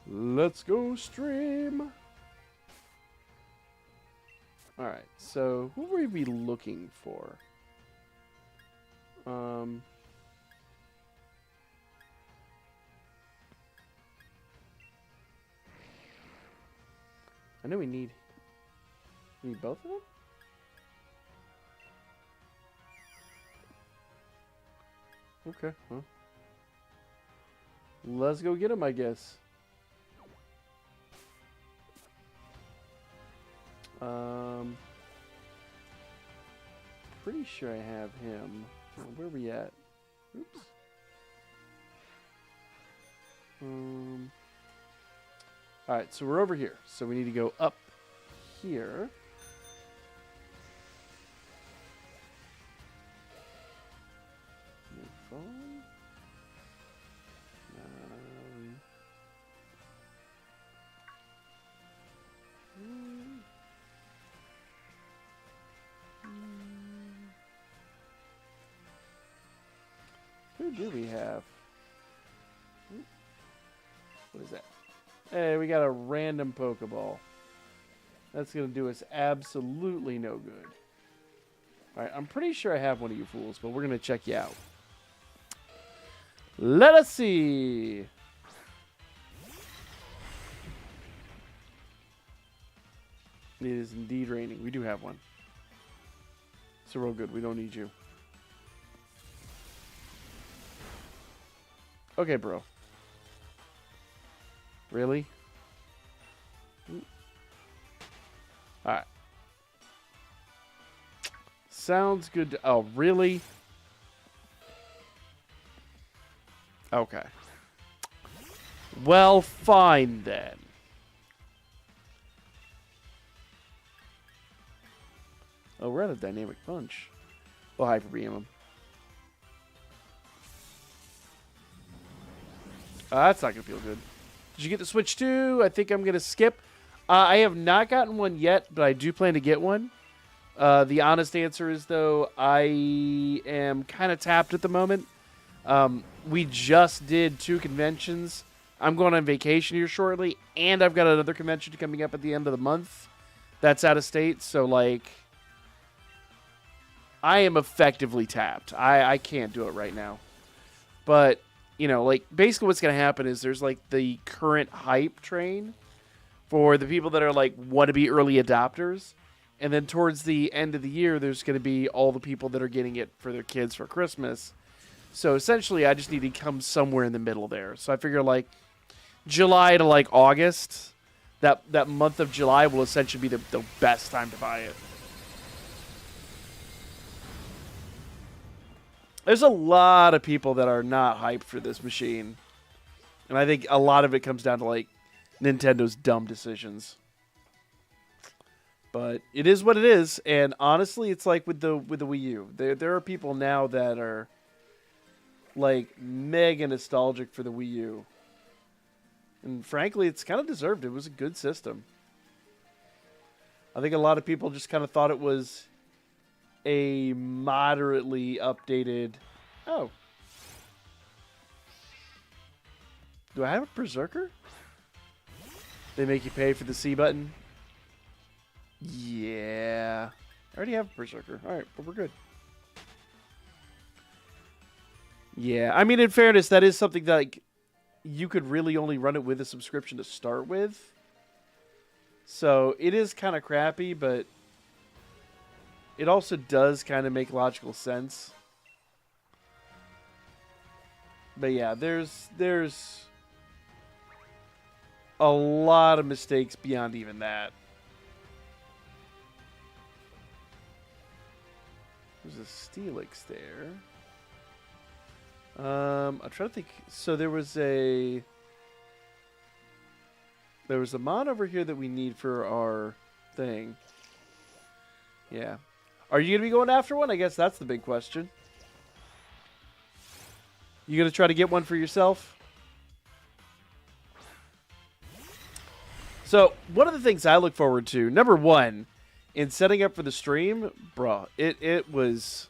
Let's go stream. Alright, so who would we be looking for? I know we need both of them? Okay, well. Let's go get him, I guess. Pretty sure I have him. Where are we at? Oops. Alright, so we're over here. So we need to go up here. Phone. Who do we have? What is that? Hey, we got a random Pokeball. That's going to do us absolutely no good. Alright, I'm pretty sure I have one of you fools, but we're going to check you out. Let us see. It is indeed raining. We do have one. So real good. We don't need you. Okay, bro. Really? Alright. Sounds good. Oh, really? Okay. Well, fine then. Oh, we're at a dynamic punch. We'll Hyper Beam him. That's not going to feel good. Did you get the Switch too? I think I'm going to skip. I have not gotten one yet, but I do plan to get one. The honest answer is, though, I am kind of tapped at the moment. We just did 2 conventions. I'm going on vacation here shortly, and I've got another convention coming up at the end of the month that's out of state. So, like, I am effectively tapped. I can't do it right now. But, you know, like, basically what's going to happen is there's, like, the current hype train for the people that are, like, want to be early adopters. And then towards the end of the year, there's going to be all the people that are getting it for their kids for Christmas. So essentially, I just need to come somewhere in the middle there. So I figure, like, July to, like, August, that month of July will essentially be the best time to buy it. There's a lot of people that are not hyped for this machine. And I think a lot of it comes down to, like, Nintendo's dumb decisions. But it is what it is. And honestly, it's like with the Wii U. There are people now that are, like, mega nostalgic for the Wii U. And frankly, it's kind of deserved. It was a good system. I think a lot of people just kind of thought it was a moderately updated... Oh. Do I have a Berserker? They make you pay for the C button? Yeah. I already have a Berserker. Alright, but we're good. Yeah, I mean, in fairness, that is something that, like, you could really only run it with a subscription to start with. So, it is kind of crappy, but it also does kind of make logical sense. But yeah, there's a lot of mistakes beyond even that. There's a Steelix there. I'm trying to think. So there was a mod over here that we need for our thing. Yeah. Are you going to be going after one? I guess that's the big question. You going to try to get one for yourself? So, one of the things I look forward to, number one, in setting up for the stream, bro, it was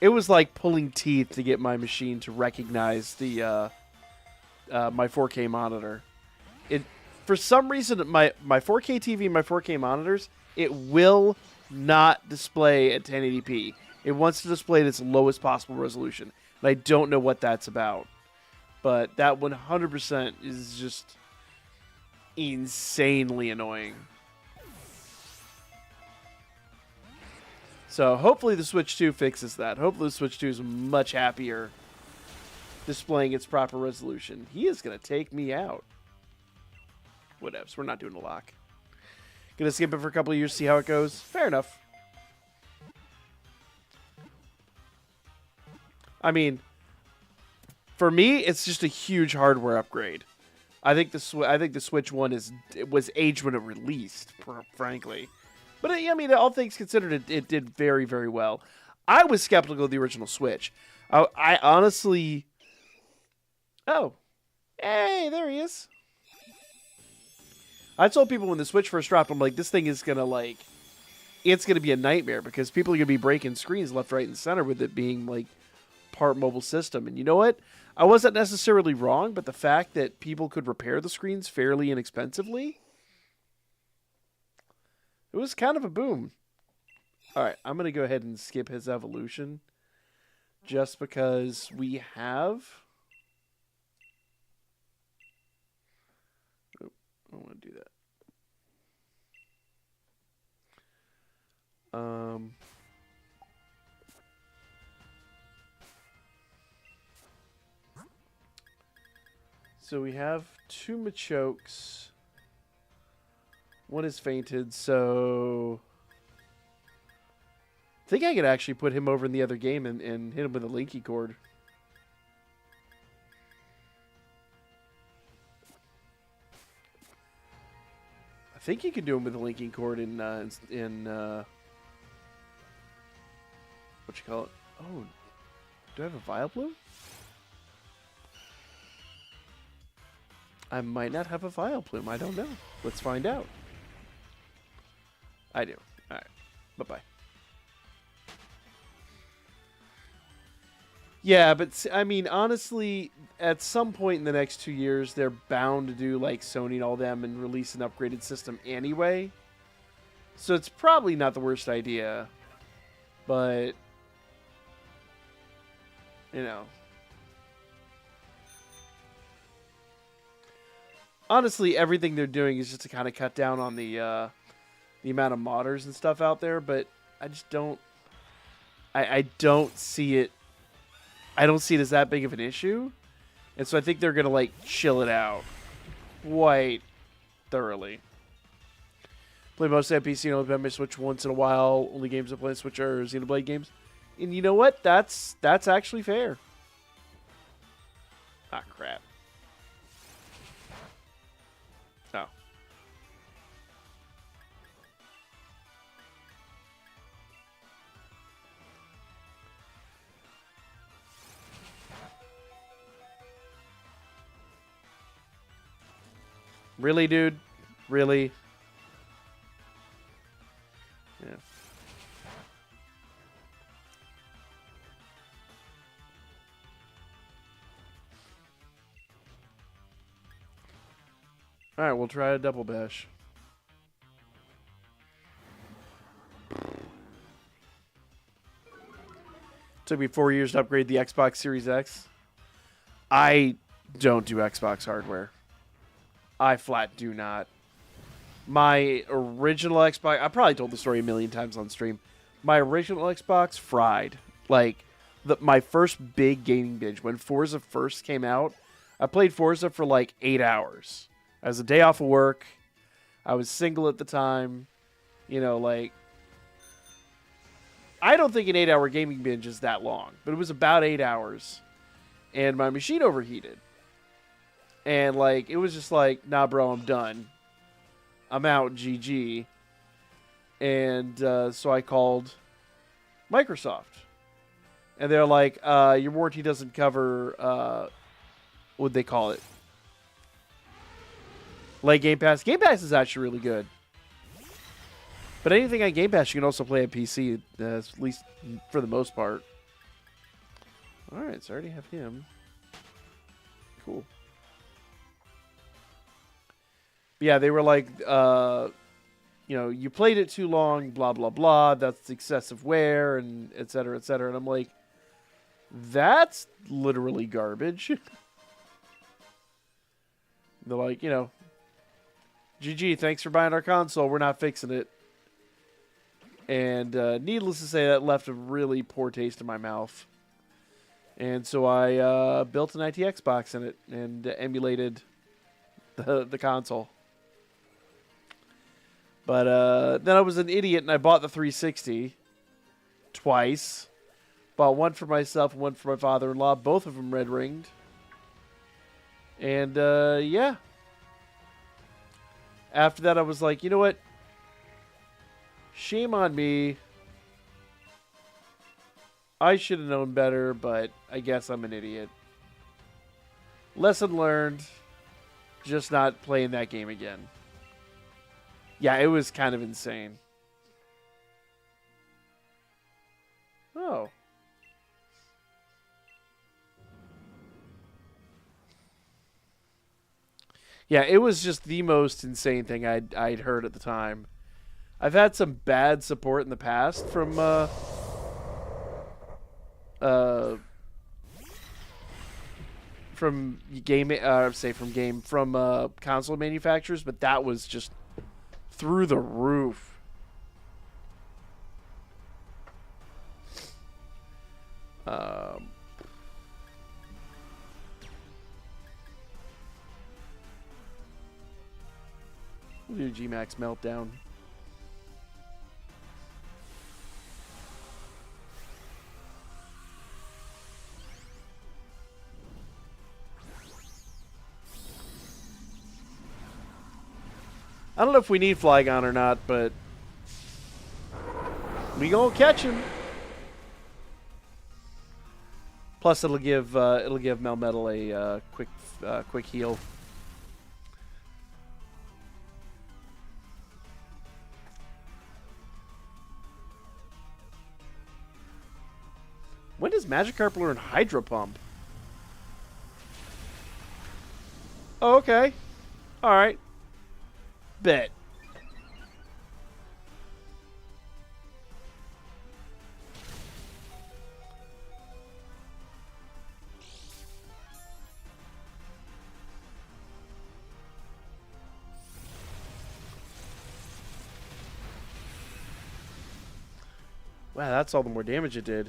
like pulling teeth to get my machine to recognize the my 4K monitor. It for some reason my 4K TV and my 4K monitors, it will not display at 1080p. It wants to display at its lowest possible resolution, and I don't know what that's about. But that 100% is just insanely annoying. So hopefully the Switch 2 fixes that. Hopefully the Switch 2 is much happier displaying its proper resolution. He is going to take me out. Whatevs. We're not doing a lock. Going to skip it for a couple of years, see how it goes. Fair enough. I mean, for me, it's just a huge hardware upgrade. I think the Switch 1 was aged when it released, frankly. But, I mean, all things considered, it did very, very well. I was skeptical of the original Switch. I honestly... Oh. Hey, there he is. I told people when the Switch first dropped, I'm like, this thing is going to, it's going to be a nightmare because people are going to be breaking screens left, right, and center with it being, part mobile system. And you know what? I wasn't necessarily wrong, but the fact that people could repair the screens fairly inexpensively... It was kind of a boom. Alright, I'm going to go ahead and skip his evolution. Just because we have... Oh, I don't want to do that. So we have 2 Machokes. One is fainted, so... I think I could actually put him over in the other game and hit him with a Linky cord. I think you can do him with a linking cord in what you call it? Oh, do I have a Vileplume? I might not have a Vileplume. I don't know. Let's find out. I do. All right. Bye-bye. Yeah, but I mean, honestly, at some point in the next 2 years, they're bound to do like Sony and all them and release an upgraded system anyway. So it's probably not the worst idea. But, you know. Honestly, everything they're doing is just to kind of cut down on the amount of modders and stuff out there. But I just don't... I don't see it... I don't see it as that big of an issue. And so I think they're going to, like, chill it out quite thoroughly. Play most of PC and only play my Switch once in a while. Only games I play on Switch are Xenoblade games. And you know what? That's actually fair. Ah, crap. Oh. Really, dude? Really? Yeah. Alright, we'll try a double bash. Took me 4 years to upgrade the Xbox Series X. I don't do Xbox hardware. I flat do not. My original Xbox... I probably told the story a million times on stream. My original Xbox fried. Like, my first big gaming binge. When Forza first came out, I played Forza for like 8 hours. I was a day off of work. I was single at the time. You know, like... I don't think an 8-hour gaming binge is that long. But it was about 8 hours. And my machine overheated. And, like, it was just like, nah, bro, I'm done. I'm out, GG. And so I called Microsoft. And they're like, your warranty doesn't cover, what they call it? Like Game Pass. Game Pass is actually really good. But anything on Game Pass, you can also play on PC, at least for the most part. Alright, so I already have him. Cool. Yeah, they were like, you know, you played it too long, blah, blah, blah. That's excessive wear, and et cetera, et cetera. And I'm like, that's literally garbage. They're like, you know, GG, thanks for buying our console. We're not fixing it. And needless to say, that left a really poor taste in my mouth. And so I built an ITX box in it and emulated the console. But then I was an idiot and I bought the 360 twice. Bought one for myself and one for my father-in-law. Both of them red-ringed. And yeah. After that, I was like, you know what? Shame on me. I should have known better, but I guess I'm an idiot. Lesson learned. Just not playing that game again. Yeah, it was kind of insane. Oh. Yeah, it was just the most insane thing I'd heard at the time. I've had some bad support in the past from console manufacturers, but that was just through the roof. We'll do G-Max Meltdown. I don't know if we need Flygon or not, but we gonna catch him. Plus, it'll give Melmetal a quick heal. When does Magikarp learn Hydro Pump? Oh, okay. All right. Bet. Wow, that's all the more damage it did.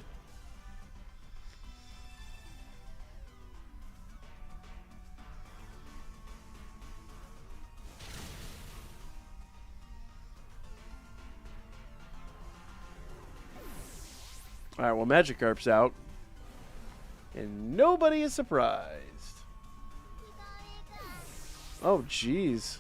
All right, well, Magikarp's out. And nobody is surprised. Oh, jeez.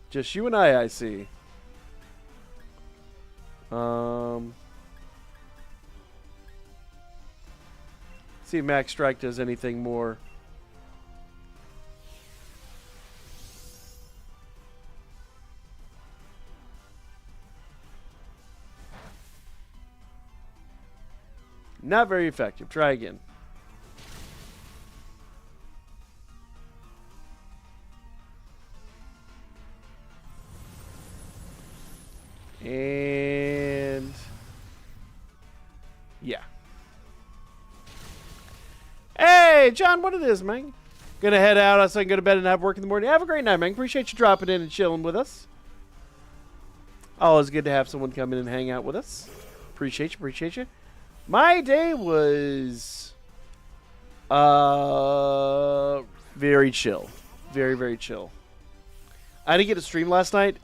Just you and I see. See if Max Strike does anything more. Not very effective. Try again. And yeah. Hey, John, what it is, man? Gonna head out so I can go to bed and have work in the morning. Have a great night, man. Appreciate you dropping in and chilling with us. Always good to have someone come in and hang out with us. Appreciate you, appreciate you. My day was very chill. Very, very chill. I didn't get to stream last night.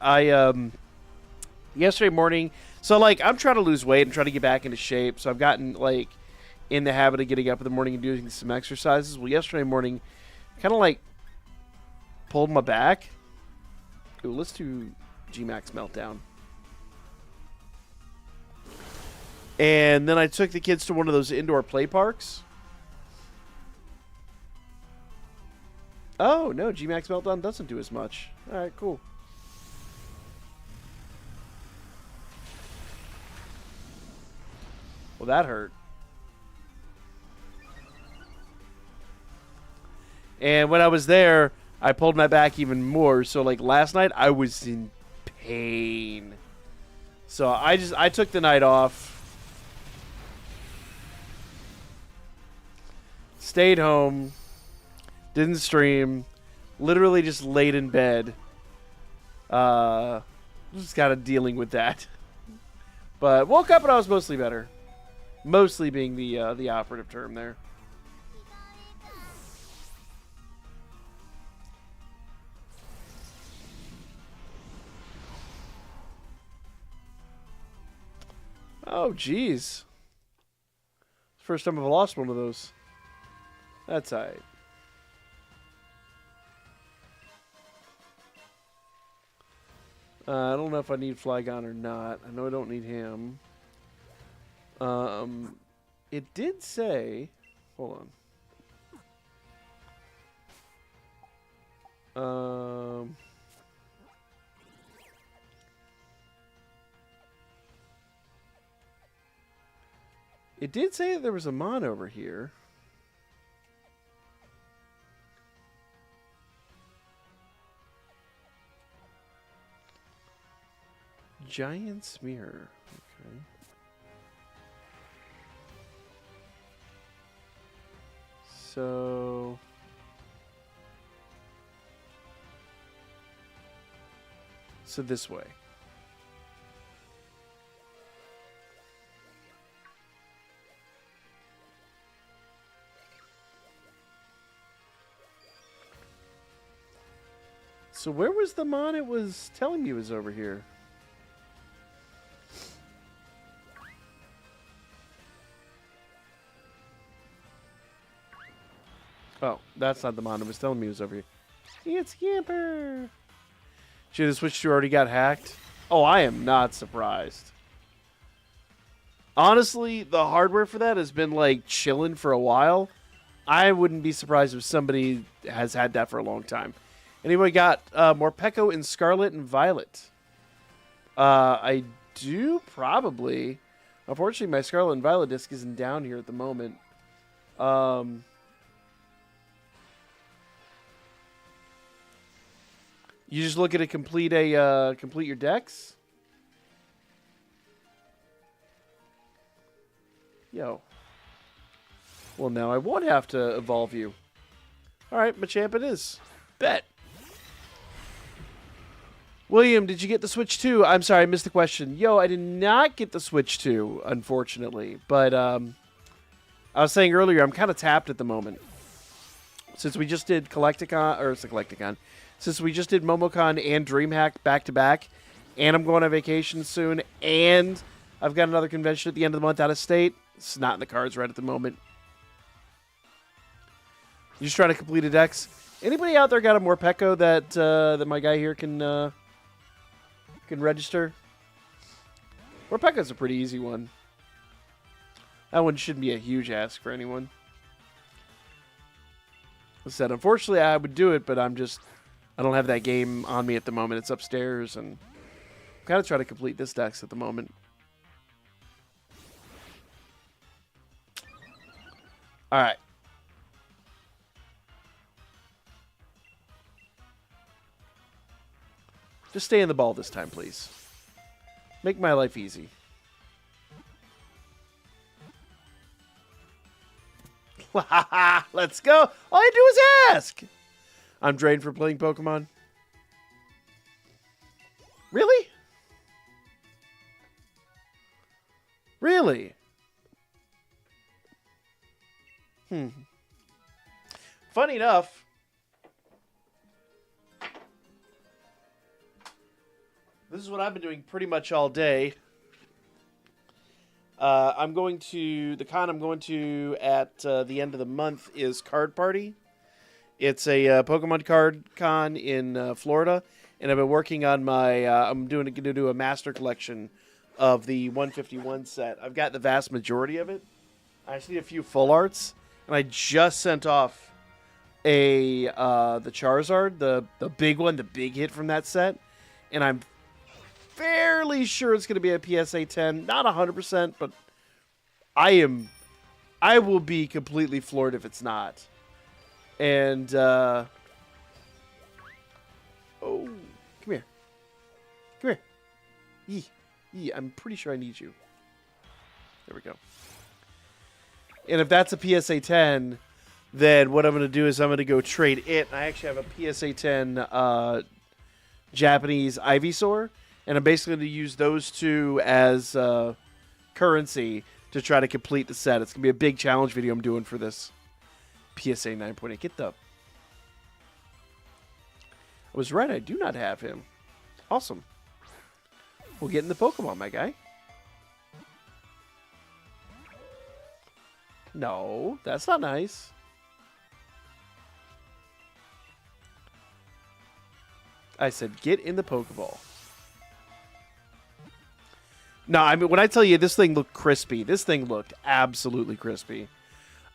Yesterday morning, so like I'm trying to lose weight and trying to get back into shape. So I've gotten like in the habit of getting up in the morning and doing some exercises. Well, yesterday morning, kind of like pulled my back. Ooh, let's do G-Max Meltdown. And then I took the kids to one of those indoor play parks. Oh, no, G-Max Meltdown doesn't do as much. All right, cool. Well, that hurt. And when I was there, I pulled my back even more. So, like, last night, I was in pain. So, I took the night off. Stayed home. Didn't stream. Literally just laid in bed. Just kind of dealing with that. But woke up and I was mostly better. Mostly being the operative term there. Oh, jeez. First time I've lost one of those. That's all right. I don't know if I need Flygon or not. I know I don't need him. It did say... Hold on. It did say that there was a Mon over here. Giant Smear. Okay. So... So this way. So where was the Mon it was telling me was over here? Oh, that's not the Mon it was telling me was over here. It's Yamper! Should the Switch 2 already got hacked? Oh, I am not surprised. Honestly, the hardware for that has been, like, chilling for a while. I wouldn't be surprised if somebody has had that for a long time. Anybody got Morpeko in Scarlet and Violet? I do, probably. Unfortunately, my Scarlet and Violet disc isn't down here at the moment. You just look at it, complete your decks? Yo. Well, now I won't have to evolve you. Alright, Machamp it is. Bet. William, did you get the Switch 2? I'm sorry, I missed the question. Yo, I did not get the Switch 2, unfortunately. But I was saying earlier, I'm kind of tapped at the moment. Since we just did Collecticon, or it's a Collecticon. Since we just did Momocon and DreamHack back-to-back, and I'm going on vacation soon, and I've got another convention at the end of the month out of state, it's not in the cards right at the moment. You just trying to complete a dex? Anybody out there got a Morpeko that my guy here can register? Morpeko's a pretty easy one. That one shouldn't be a huge ask for anyone. I said, unfortunately, I would do it, but I don't have that game on me at the moment. It's upstairs, and I'm kind of trying to complete this dex at the moment. All right. Just stay in the ball this time, please. Make my life easy. Let's go. All I do is ask. I'm drained from playing Pokemon. Really? Really? Funny enough, this is what I've been doing pretty much all day. I'm going to... The con I'm going to at the end of the month is Card Party. It's a Pokemon card con in Florida, and I've been working on my... I'm going to do a master collection of the 151 set. I've got the vast majority of it. I just need a few full arts, and I just sent off the Charizard, the big one, the big hit from that set, and I'm fairly sure it's going to be a PSA 10. Not 100%, but I will be completely floored if it's not. And oh, come here. Come here. Yee. I'm pretty sure I need you. There we go. And if that's a PSA 10, then what I'm going to do is I'm going to go trade it. I actually have a PSA 10 Japanese Ivysaur, and I'm basically going to use those two as currency to try to complete the set. It's going to be a big challenge video I'm doing for this PSA 9.8. Get the... I was right, I do not have him. Awesome. We'll get in the Pokemon, my guy. No, that's not nice. I said get in the Pokeball. No, I mean, when I tell you this thing looked crispy, this thing looked absolutely crispy.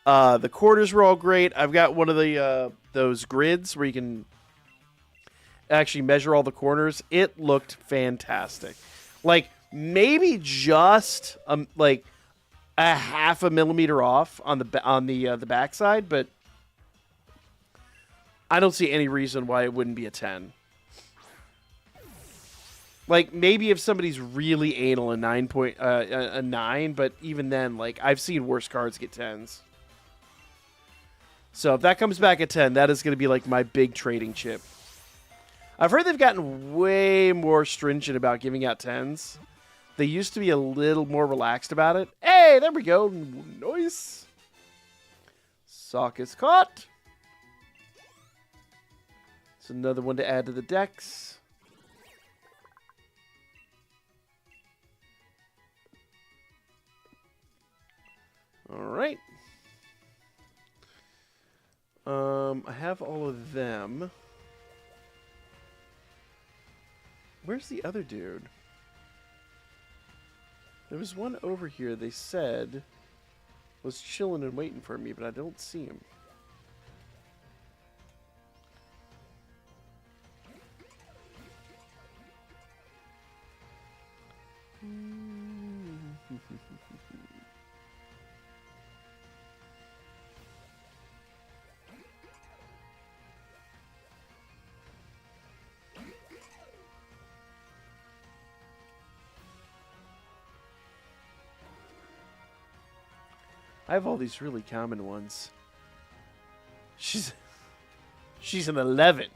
The quarters were all great. I've got one of the those grids where you can actually measure all the corners. It looked fantastic. Like, maybe just like a half a millimeter off on the backside, but I don't see any reason why it wouldn't be a 10. Like, maybe if somebody's really anal, a 9, but even then, like, I've seen worse cards get 10s. So if that comes back at 10, that is going to be like my big trading chip. I've heard they've gotten way more stringent about giving out 10s. They used to be a little more relaxed about it. Hey, there we go. Nice. Sock is caught. It's another one to add to the decks. All right. I have all of them. Where's the other dude? There was one over here they said was chilling and waiting for me, but I don't see him. I have all these really common ones. She's an 11.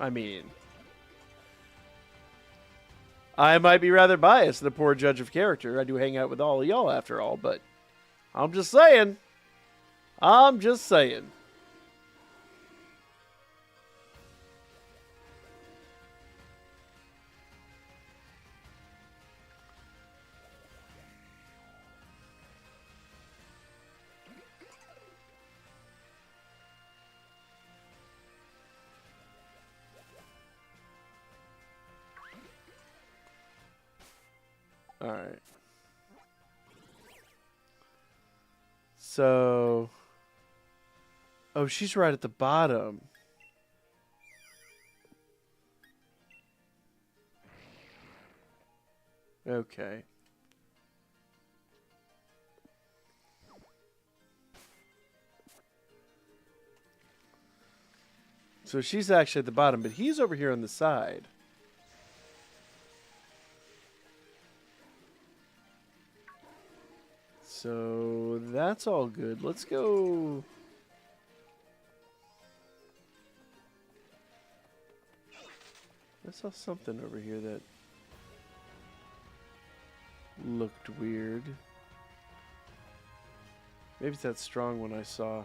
I mean, I might be rather biased, the poor judge of character. I do hang out with all of y'all after all, but I'm just saying. I'm just saying. All right. So, oh, she's right at the bottom. Okay. So she's actually at the bottom, but he's over here on the side. So that's all good. Let's go. I saw something over here that looked weird. Maybe it's that strong one I saw.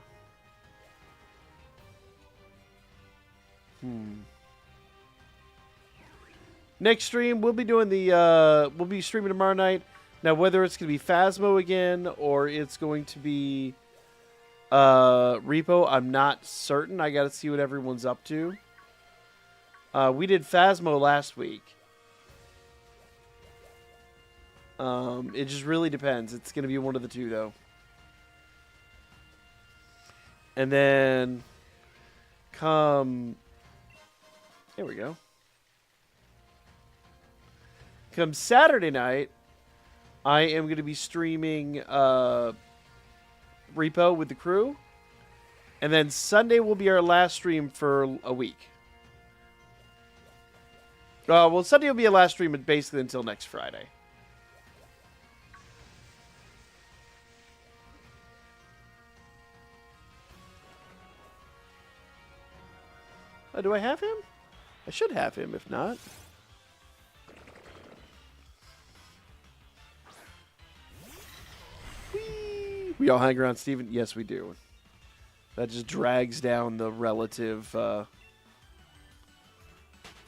Next stream, we'll be doing the we'll be streaming tomorrow night. Now, whether it's going to be Phasmo again or it's going to be Repo, I'm not certain. I got to see what everyone's up to. We did Phasmo last week. It just really depends. It's going to be one of the two, though. And then come... There we go. come Saturday night, I am going to be streaming Repo with the crew. And then Sunday will be our last stream for a week. Well, Sunday will be our last stream basically until next Friday. Do I have him? I should have him, if not. Whee! We all hang around Steven? Yes, we do. That just drags down the relative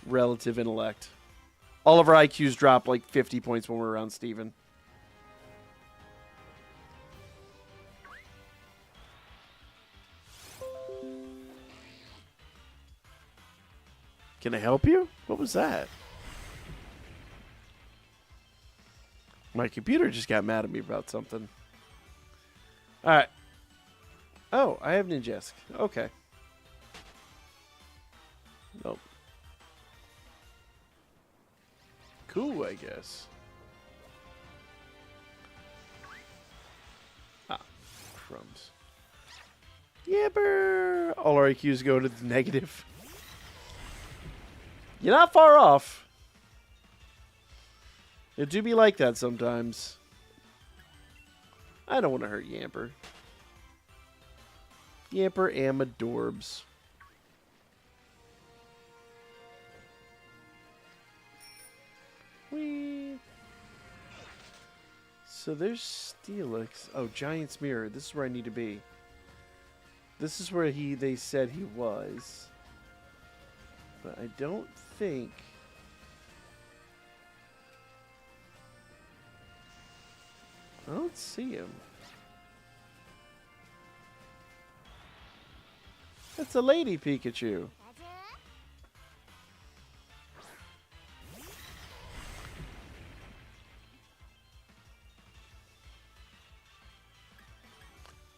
intellect. All of our IQs drop like 50 points when we're around Steven. Can I help you? What was that? My computer just got mad at me about something. All right. Oh, I have Ninjask. Okay. Nope. Cool, I guess. Ah, crumbs. Yipper! All our IQs go to the negative. You're not far off. It do be like that sometimes. I don't want to hurt Yamper. Yamper and Adorbs. Whee! So there's Steelix. Oh, Giant's Mirror. This is where I need to be. This is where they said he was. But I don't think... I don't see him. That's a lady Pikachu.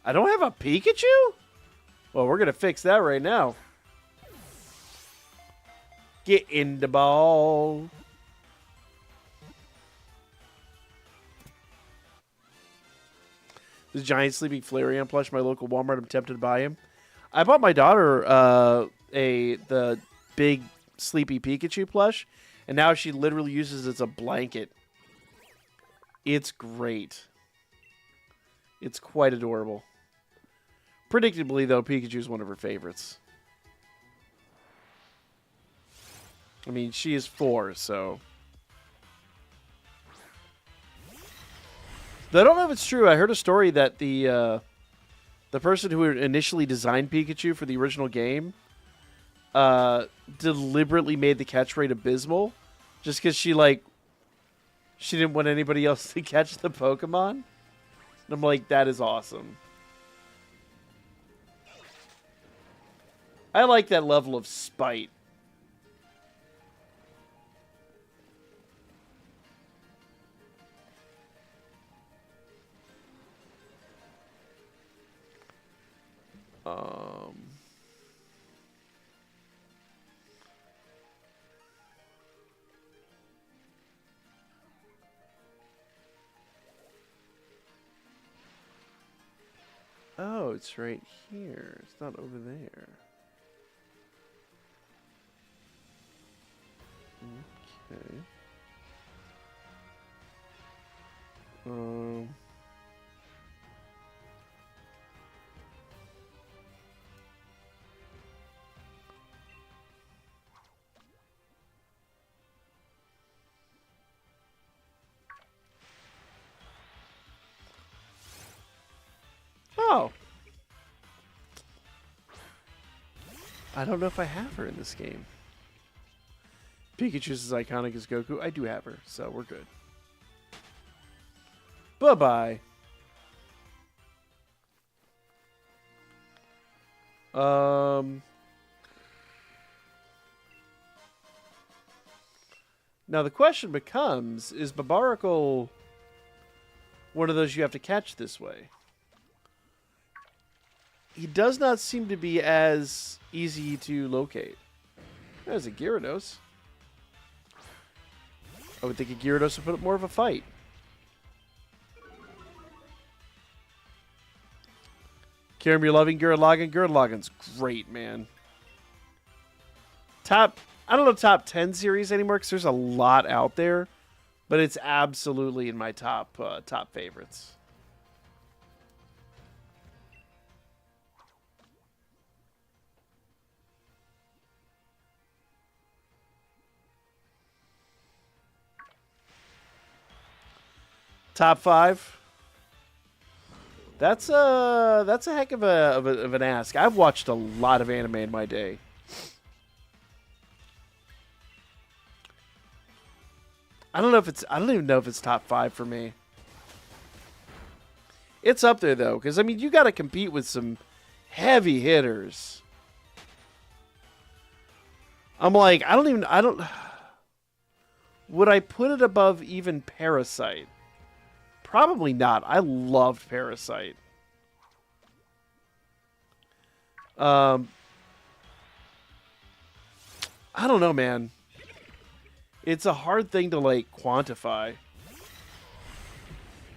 I don't have a Pikachu? Well, we're going to fix that right now. Get in the ball. This giant sleeping Flareon plush, my local Walmart. I'm tempted to buy him. I bought my daughter the big sleepy Pikachu plush, and now she literally uses it as a blanket. It's great. It's quite adorable. Predictably, though, Pikachu is one of her favorites. I mean, she is 4, so... I don't know if it's true. I heard a story that the person who initially designed Pikachu for the original game deliberately made the catch rate abysmal just because she didn't want anybody else to catch the Pokemon. And I'm like, that is awesome. I like that level of spite. Oh, it's right here. It's not over there. Okay. Oh. I don't know if I have her in this game. Pikachu's as iconic as Goku. I do have her, so we're good. Bye-bye. Now the question becomes, is Babaracle one of those you have to catch this way? He does not seem to be as easy to locate. There's a Gyarados. I would think a Gyarados would put up more of a fight. Kieran, you're loving Gurren Lagan's great, man. I don't know top 10 series anymore because there's a lot out there, but it's absolutely in my top favorites. Top 5. That's a heck of an ask. I've watched a lot of anime in my day. I don't even know if it's top 5 for me. It's up there though, because I mean you got to compete with some heavy hitters. I'm like, would I put it above even Parasite? Probably not. I loved Parasite. I don't know, man. It's a hard thing to, like, quantify.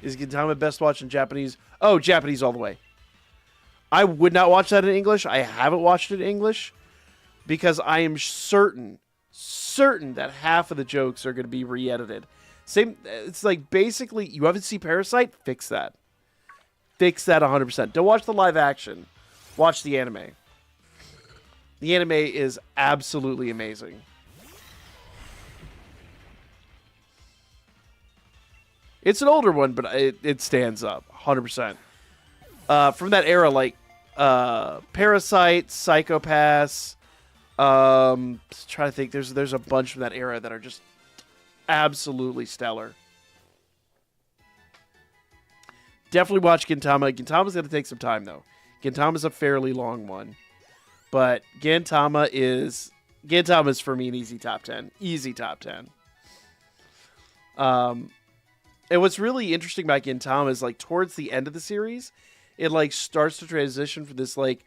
Is Gintama best watched in Japanese? Oh, Japanese all the way. I would not watch that in English. I haven't watched it in English because I am certain that half of the jokes are going to be re-edited. Same, it's like basically, you haven't seen Parasite? Fix that. Fix that 100%. Don't watch the live action. Watch the anime. The anime is absolutely amazing. It's an older one, but it stands up 100%. From that era, like Parasite, Psycho-Pass. Trying to think, there's a bunch from that era that are just absolutely stellar. Definitely watch Gintama. Gintama's going to take some time, though. Gintama's a fairly long one. But Gintama is for me an easy top 10. Easy top 10. And what's really interesting about Gintama is, like, towards the end of the series, it, like, starts to transition from this, like,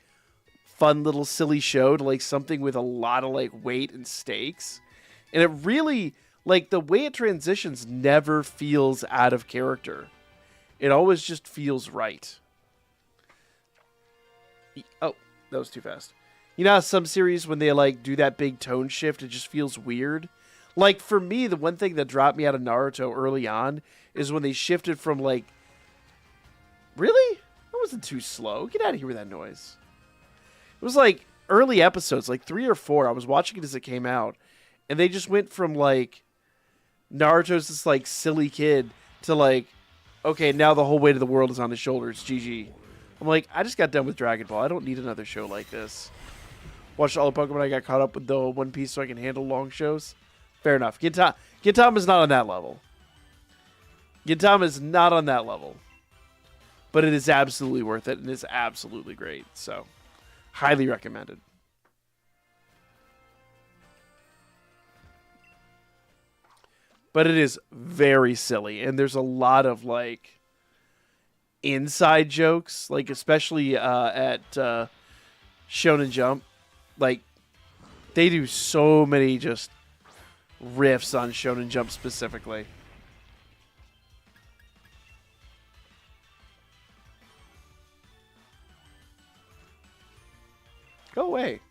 fun little silly show to, like, something with a lot of, like, weight and stakes. And it really, like, the way it transitions never feels out of character. It always just feels right. Oh, that was too fast. You know how some series, when they, like, do that big tone shift, it just feels weird? Like, for me, the one thing that dropped me out of Naruto early on is when they shifted from, like... Really? That wasn't too slow. Get out of here with that noise. It was, like, early episodes, like 3 or 4. I was watching it as it came out. And they just went from, like... Naruto's this, like, silly kid to, like... Okay, now the whole weight of the world is on his shoulders. GG. I'm like, I just got done with Dragon Ball. I don't need another show like this. Watched all the Pokemon. I got caught up with the One Piece so I can handle long shows. Fair enough. Gintama is not on that level. Gintama is not on that level. But it is absolutely worth it and is absolutely great. So, highly recommended. But it is very silly. And there's a lot of, like, inside jokes. Like, especially at Shonen Jump. Like, they do so many just riffs on Shonen Jump specifically. Go away.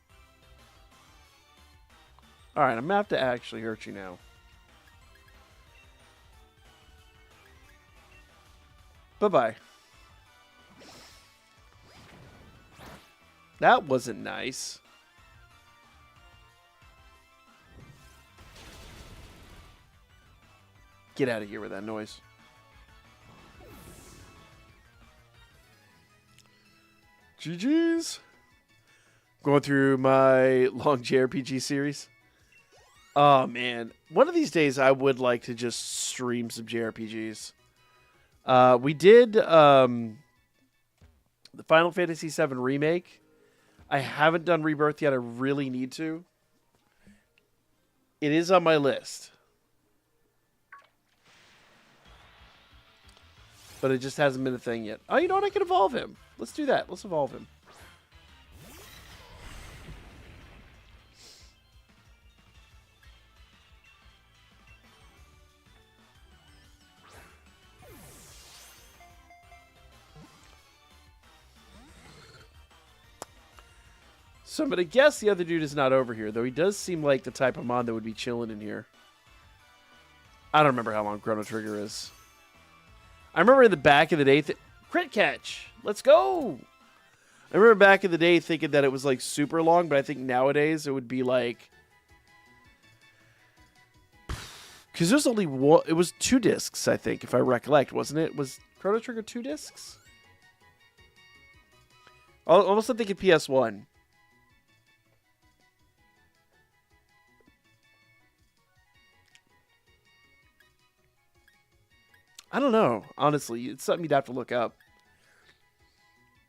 Alright, I'm going to have to actually hurt you now. Bye-bye. That wasn't nice. Get out of here with that noise. GG's. Going through my long JRPG series. Oh, man. One of these days, I would like to just stream some JRPGs. We did the Final Fantasy VII Remake. I haven't done Rebirth yet. I really need to. It is on my list. But it just hasn't been a thing yet. Oh, you know what? I can evolve him. Let's do that. Let's evolve him. So I'm going to guess the other dude is not over here, though he does seem like the type of mod that would be chilling in here. I don't remember how long Chrono Trigger is. I remember in the back of the day... Crit catch! Let's go! I remember back in the day thinking that it was like super long, but I think nowadays it would be like... Because there's only one... It was 2 discs, I think, if I recollect, wasn't it? Was Chrono Trigger 2 discs? Almost I'm thinking PS1. I don't know, honestly. It's something you'd have to look up.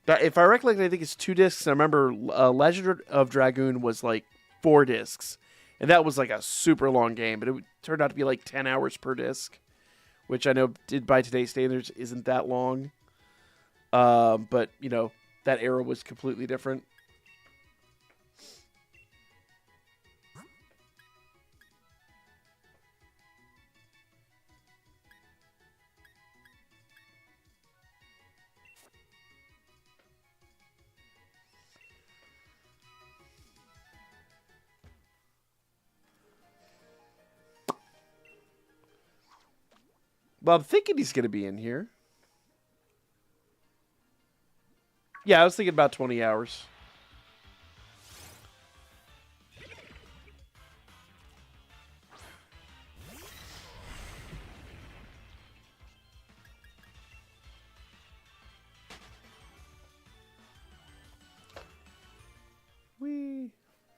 But if I recollect, I think it's 2 discs. I remember Legend of Dragoon was like 4 discs. And that was like a super long game. But it turned out to be like 10 hours per disc. Which I know by today's standards isn't that long. But, you know, that era was completely different. Well, I'm thinking he's going to be in here. Yeah, I was thinking about 20 hours.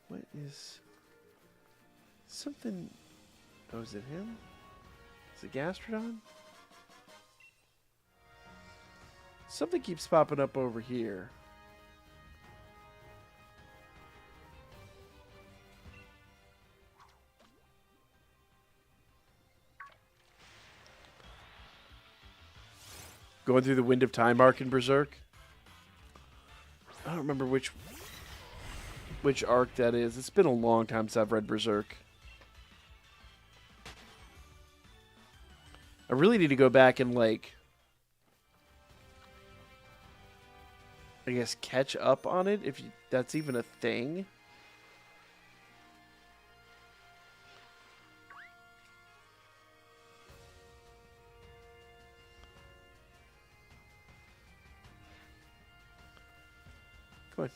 What is... Something... Oh, is it him? Is it Gastrodon? Something keeps popping up over here. Going through the Wind of Time arc in Berserk. I don't remember which arc that is. It's been a long time since I've read Berserk. I really need to go back and, like, I guess catch up on it, if that's even a thing. Come on.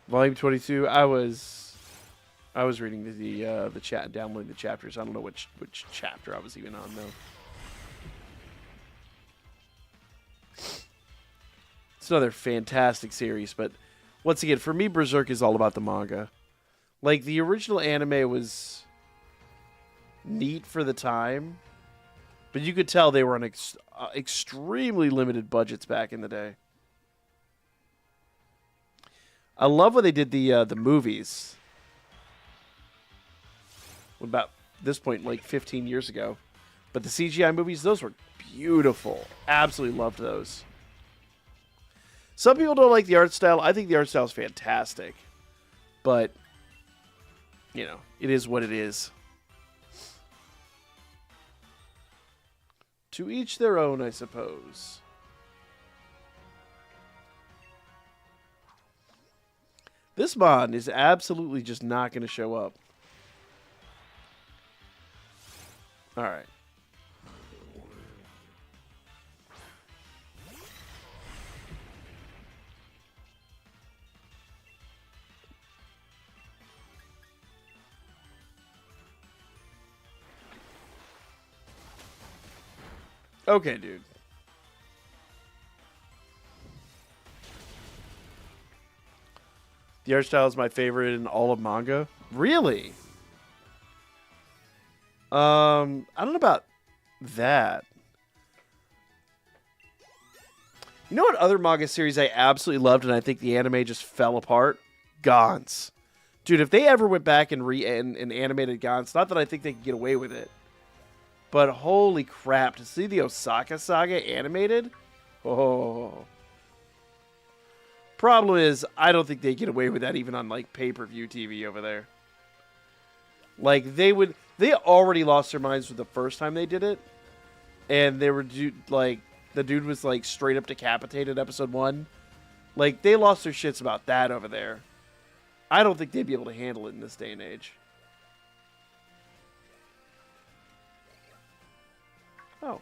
Volume 22. I was reading the chat, downloading the chapters. I don't know which chapter I was even on though. It's another fantastic series, but once again, for me, Berserk is all about the manga. Like, the original anime was neat for the time, but you could tell they were on extremely limited budgets back in the day. I love when they did the movies. About this point, like 15 years ago. But the CGI movies, those were beautiful. Absolutely loved those. Some people don't like the art style. I think the art style is fantastic. But, you know, it is what it is. To each their own, I suppose. This mod is absolutely just not going to show up. All right. Okay, dude. The art style is my favorite in all of manga. Really? I don't know about that. You know what other manga series I absolutely loved and I think the anime just fell apart? Gantz. Dude, if they ever went back and animated Gantz, not that I think they could get away with it, but holy crap, to see the Osaka Saga animated? Oh. Problem is, I don't think they get away with that even on, like, pay-per-view TV over there. Like, they already lost their minds for the first time they did it. and they were like the dude was like straight up decapitated episode 1. Like they lost their shits about that over there. I don't think they'd be able to handle it in this day and age. Oh.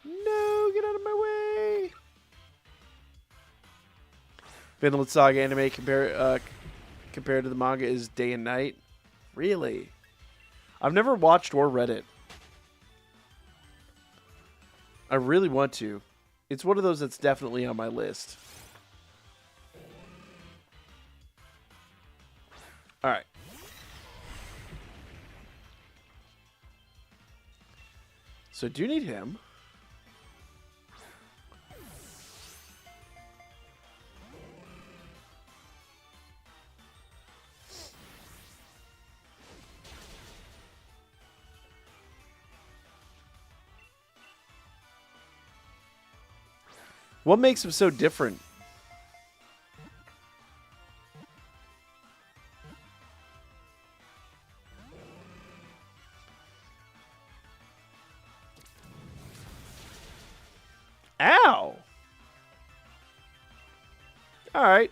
No, get out of my way. Vinland Saga anime compared to the manga is day and night. Really? I've never watched or read it. I really want to. It's one of those that's definitely on my list. All right. So I do need him. What makes him so different? Ow! All right.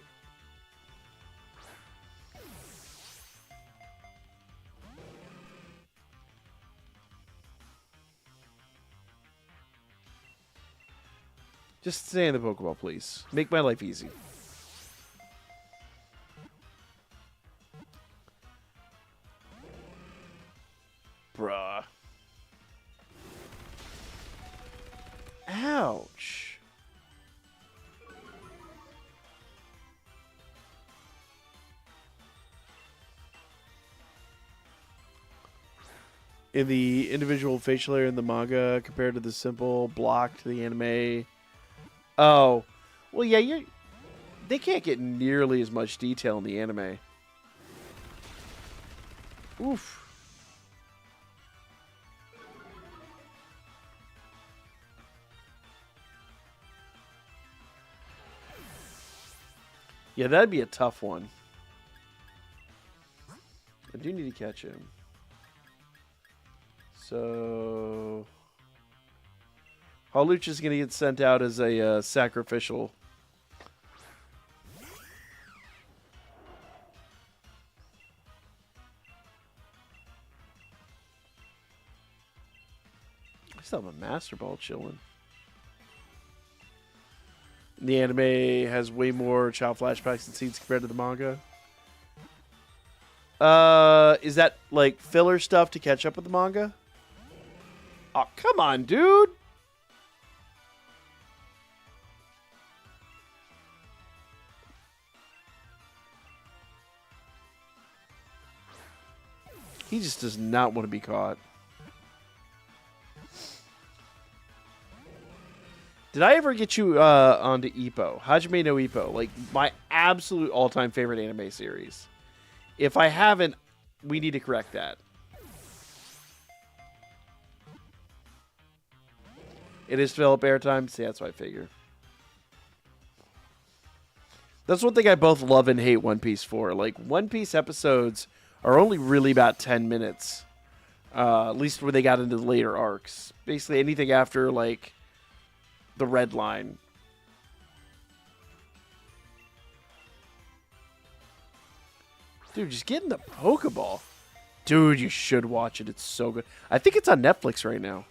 Just stay in the Pokeball, please. Make my life easy. Bruh. Ouch. In the individual facial hair in the manga compared to the simple block to the anime. Oh, well, yeah, they can't get nearly as much detail in the anime. Oof. Yeah, that'd be a tough one. I do need to catch him. So... Hawlucha is going to get sent out as a sacrificial. I still have a Master Ball chilling. The anime has way more child flashbacks and scenes compared to the manga. Is that like filler stuff to catch up with the manga? Oh, come on, dude. He just does not want to be caught. Did I ever get you onto Ippo? Hajime no Ippo. Like, my absolute all-time favorite anime series. If I haven't, we need to correct that. It is develop airtime. See, that's what I figure. That's one thing I both love and hate One Piece for. Like, One Piece episodes are only really about 10 minutes. At least when they got into the later arcs. Basically anything after, like, the red line. Dude, just get in the Pokeball. Dude, you should watch it. It's so good. I think it's on Netflix right now.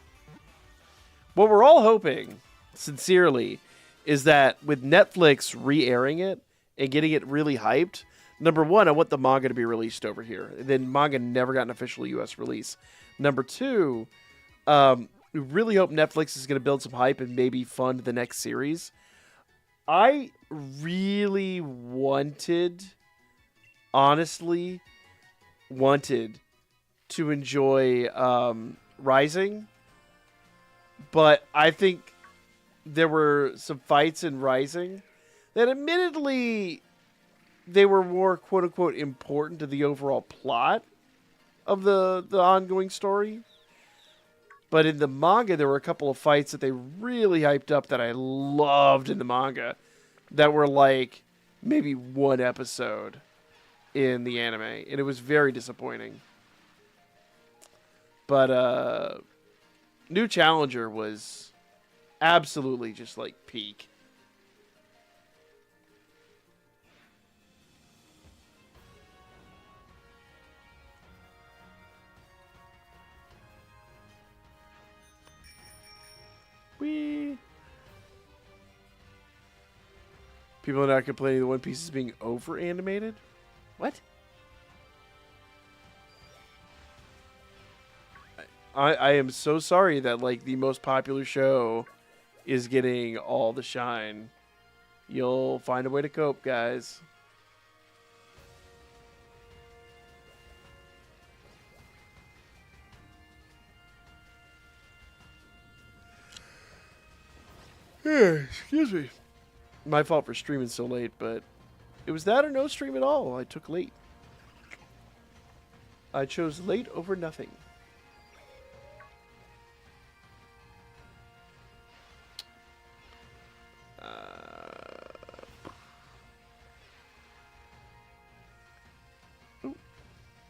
What we're all hoping, sincerely, is that with Netflix re-airing it and getting it really hyped, number one, I want the manga to be released over here. And then manga never got an official U.S. release. Number two, we really hope Netflix is going to build some hype and maybe fund the next series. I really honestly wanted to enjoy Rising. But I think there were some fights in Rising that admittedly... they were more quote-unquote important to the overall plot of the ongoing story. But in the manga, there were a couple of fights that they really hyped up that I loved in the manga that were like maybe one episode in the anime. And it was very disappointing. But New Challenger was absolutely just like peak. Wee. People are not complaining that One Piece is being over animated. What? I am so sorry that like the most popular show is getting all the shine. You'll find a way to cope, guys. Excuse me. My fault for streaming so late, but it was that or no stream at all. I took late. I chose late over nothing.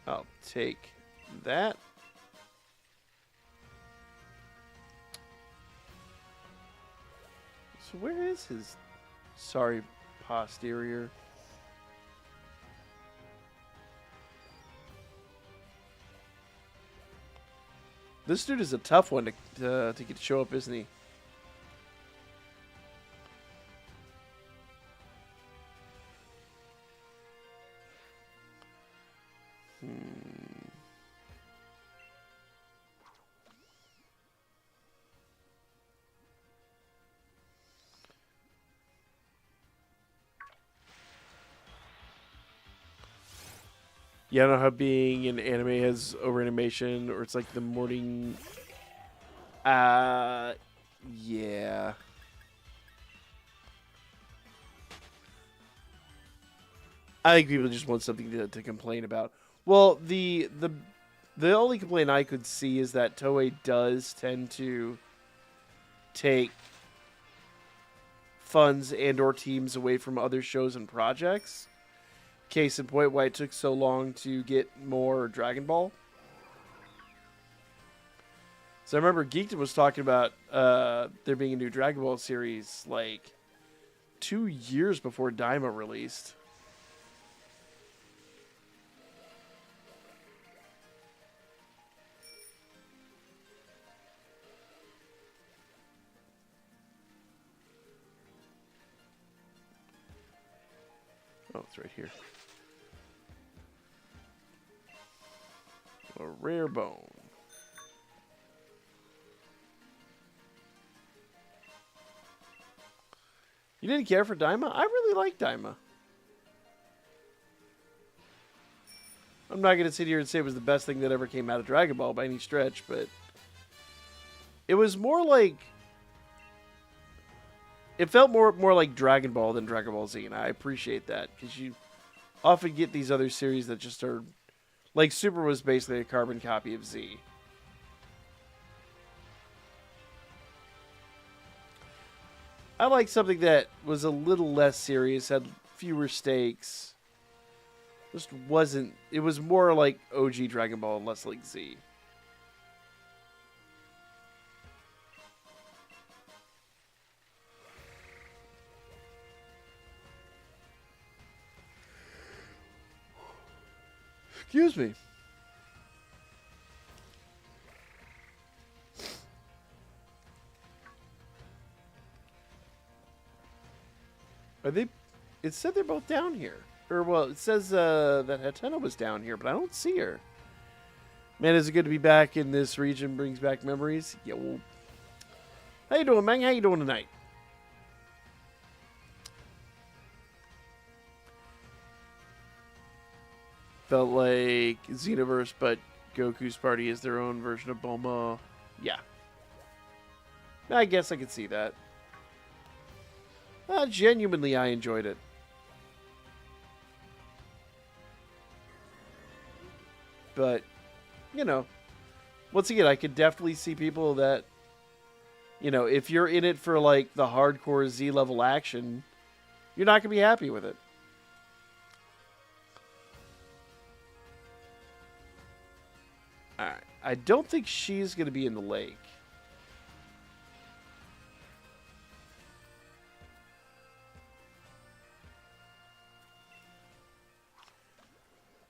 I'll take that. So where is his sorry posterior? This dude is a tough one to get to show up, isn't he? Yeah, I don't know how being an anime has over animation, or it's like the morning. Yeah. I think people just want something to complain about. Well, the only complaint I could see is that Toei does tend to take funds and or teams away from other shows and projects. Case in point, why it took so long to get more Dragon Ball. So I remember Geekdom was talking about there being a new Dragon Ball series like 2 years before Daima released. Oh, it's right here. A rare bone. You didn't care for Daima? I really like Daima. I'm not going to sit here and say it was the best thing that ever came out of Dragon Ball by any stretch, but it was more like... It felt more like Dragon Ball than Dragon Ball Z, and I appreciate that, because you often get these other series that just are... Like, Super was basically a carbon copy of Z. I like something that was a little less serious, had fewer stakes. Just wasn't... It was more like OG Dragon Ball and less like Z. Excuse me. Are they... It said they're both down here. Or, well, it says that Hatena was down here, but I don't see her. Man, is it good to be back in this region? Brings back memories. Yeah, well... How you doing, man? How you doing tonight? Felt like Xenoverse, but Goku's party is their own version of Bulma. Yeah. I guess I could see that. Genuinely, I enjoyed it. But, you know, once again, I could definitely see people that, you know, if you're in it for, like, the hardcore Z-level action, you're not going to be happy with it. Alright. I don't think she's going to be in the lake.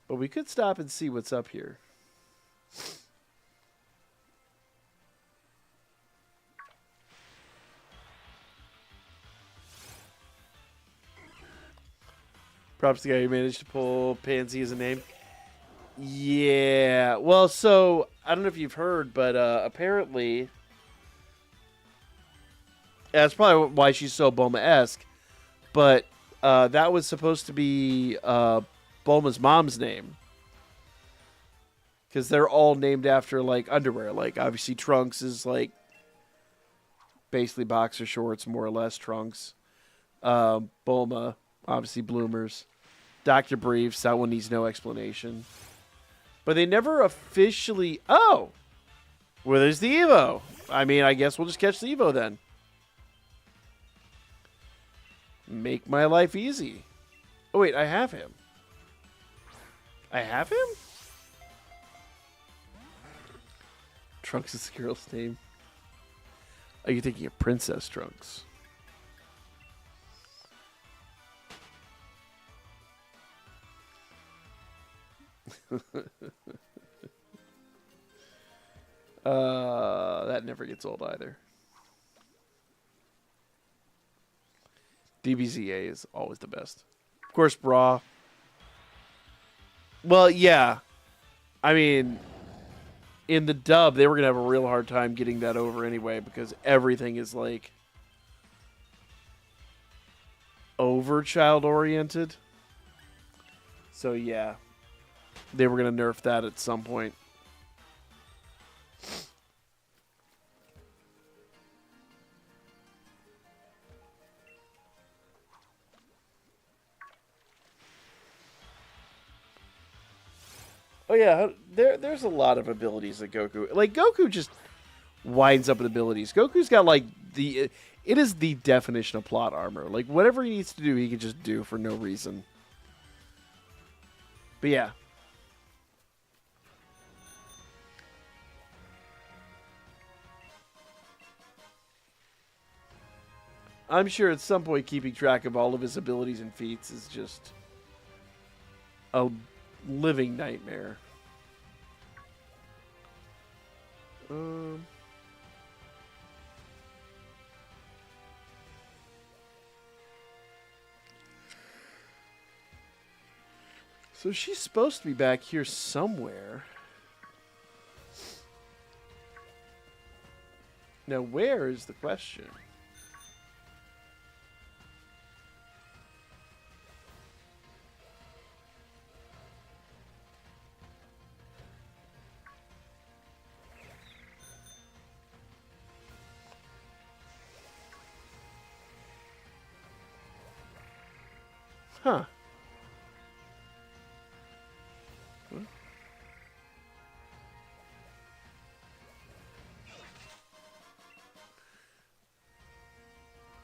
But we could stop and see what's up here. Props to the guy who managed to pull Pansy as a name. Yeah. Well, so, I don't know if you've heard, but apparently... That's probably why she's so Bulma-esque. But that was supposed to be Bulma's mom's name. Because they're all named after, like, underwear. Like, obviously, Trunks is, like, basically boxer shorts, more or less, Trunks. Bulma, obviously, bloomers. Dr. Briefs, that one needs no explanation. But they never officially... Oh! Well, there's the Evo. I mean, I guess we'll just catch the Evo then. Make my life easy. Oh, wait, I have him. I have him? Trunks is the girl's name. Are you thinking of Princess Trunks? That never gets old either. DBZA is always the best. Of course, Bra. Well, yeah. I mean, in the dub, they were going to have a real hard time getting that over anyway because everything is, like, over child-oriented. So, yeah. They were going to nerf that at some point. Oh, yeah. There's a lot of abilities that Goku... Like, Goku just winds up with abilities. Goku's got, like, the... It is the definition of plot armor. Like, whatever he needs to do, he can just do for no reason. But, yeah. I'm sure at some point keeping track of all of his abilities and feats is just a living nightmare. So she's supposed to be back here somewhere. Now, where is the question? Huh.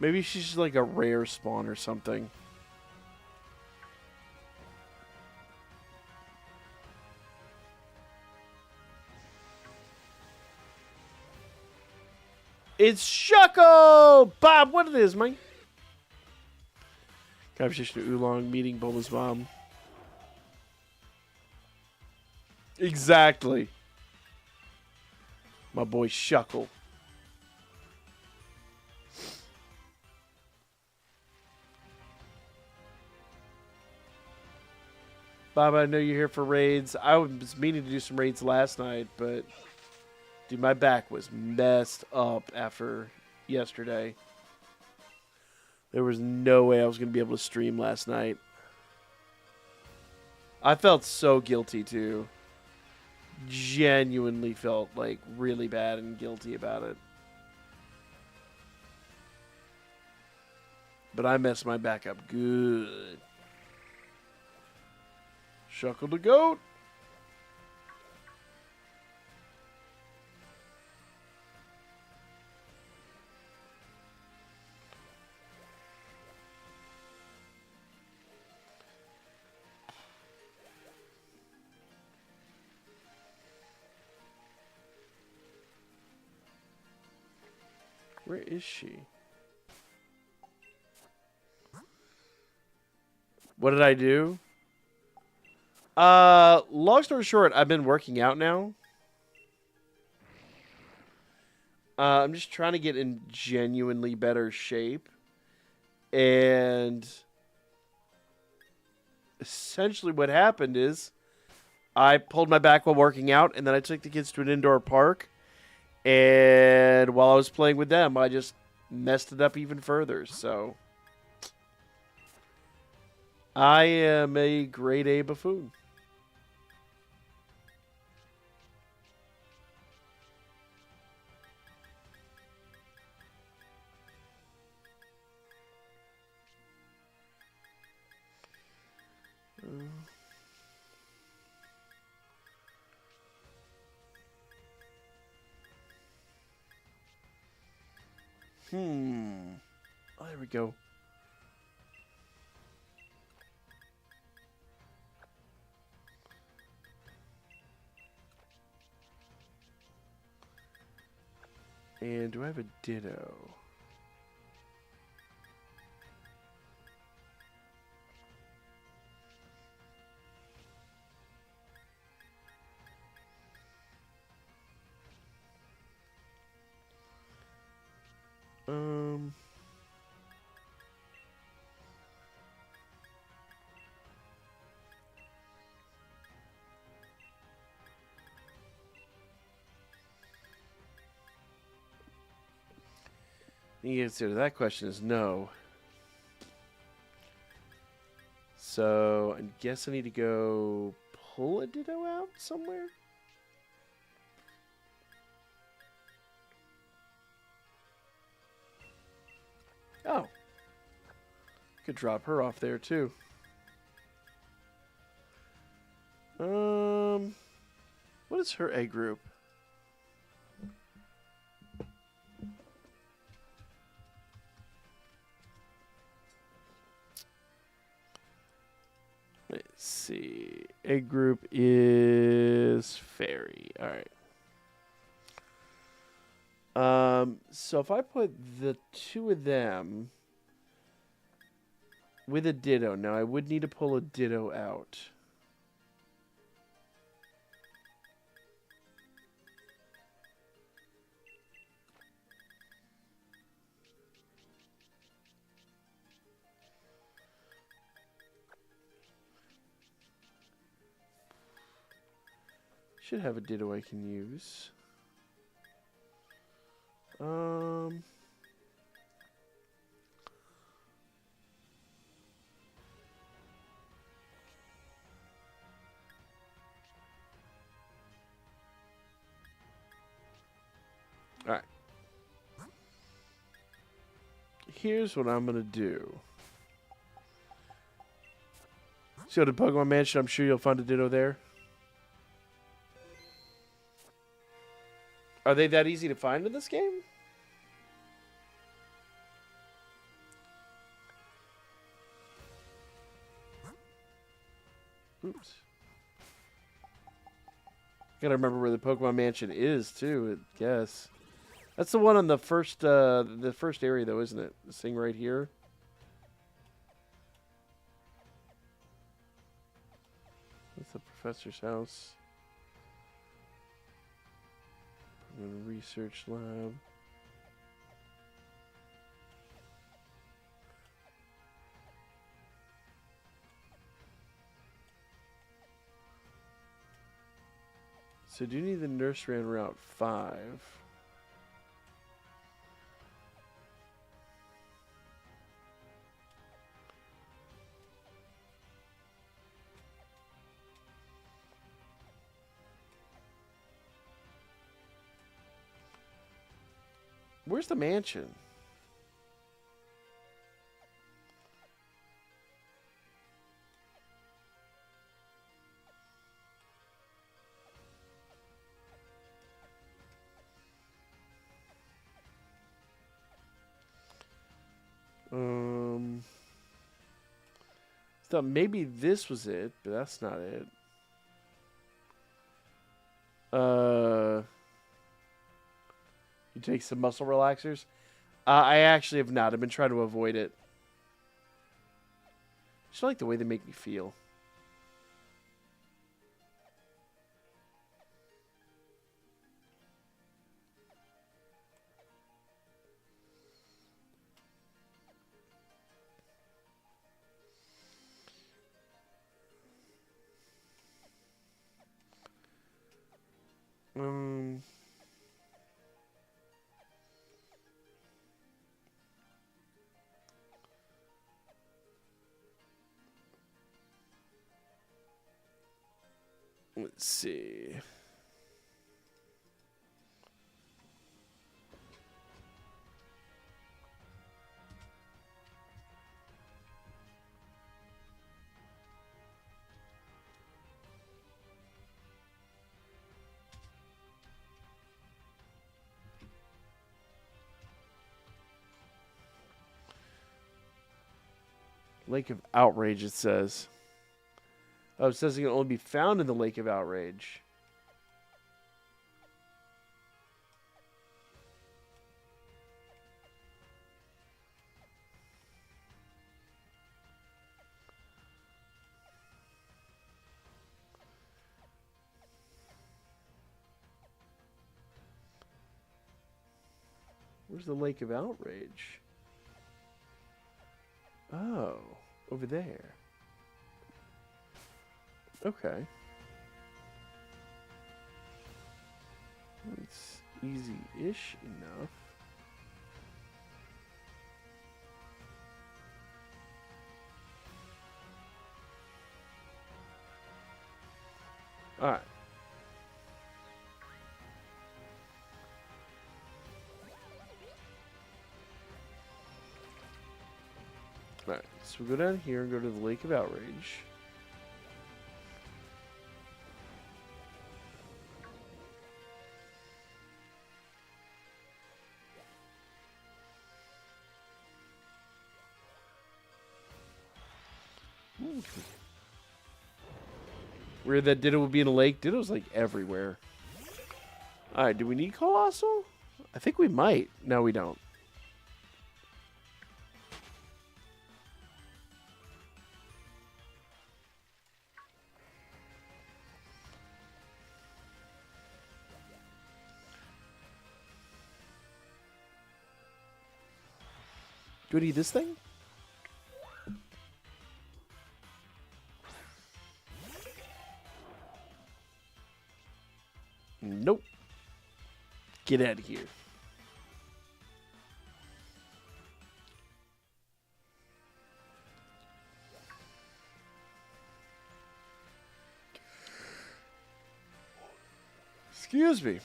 Maybe she's just like a rare spawn or something. It's Shucko! Bob, what it is, man? Conversation to Oolong meeting Bulma's mom. Exactly. My boy Shuckle. Bob, I know you're here for raids. I was meaning to do some raids last night, but dude, my back was messed up after yesterday. There was no way I was going to be able to stream last night. I felt so guilty, too. Genuinely felt, like, really bad and guilty about it. But I messed my back up good. Shuckle the goat. Where is she? What did I do? Long story short, I've been working out now. I'm just trying to get in genuinely better shape. And essentially what happened is I pulled my back while working out, and then I took the kids to an indoor park. And while I was playing with them, I just messed it up even further. So I am a grade A buffoon. Oh, there we go. And do I have a ditto? The answer to that question is no. So I guess I need to go pull a ditto out somewhere. Oh. Could drop her off there too. What is her A group? Let's see. A group is fairy. All right. So if I put the two of them with a ditto, now I would need to pull a ditto out. Should have a ditto I can use. Alright. Here's what I'm going to do. So to Pokemon Mansion, I'm sure you'll find a ditto there. Are they that easy to find in this game? Oops. Gotta remember where the Pokemon Mansion is too, I guess. That's the one on the first area though, isn't it? This thing right here. That's the professor's house. Research lab. So do you need the nursery on Route 5? Where's the mansion? So maybe this was it, but that's not it. You take some muscle relaxers? I actually have not. I've been trying to avoid it. I just like the way they make me feel. Um. Let's see. Lake of Outrage, it says. Oh, it says it can only be found in the Lake of Outrage. Where's the Lake of Outrage? Oh, over there. Okay. It's easy-ish enough. Alright. Alright, so we go down here and go to the Lake of Outrage. Weird that Ditto would be in a lake. Ditto's like everywhere. Alright, do we need Colossal? I think we might. No, we don't. Do we need this thing? Nope. Get out of here. Excuse me.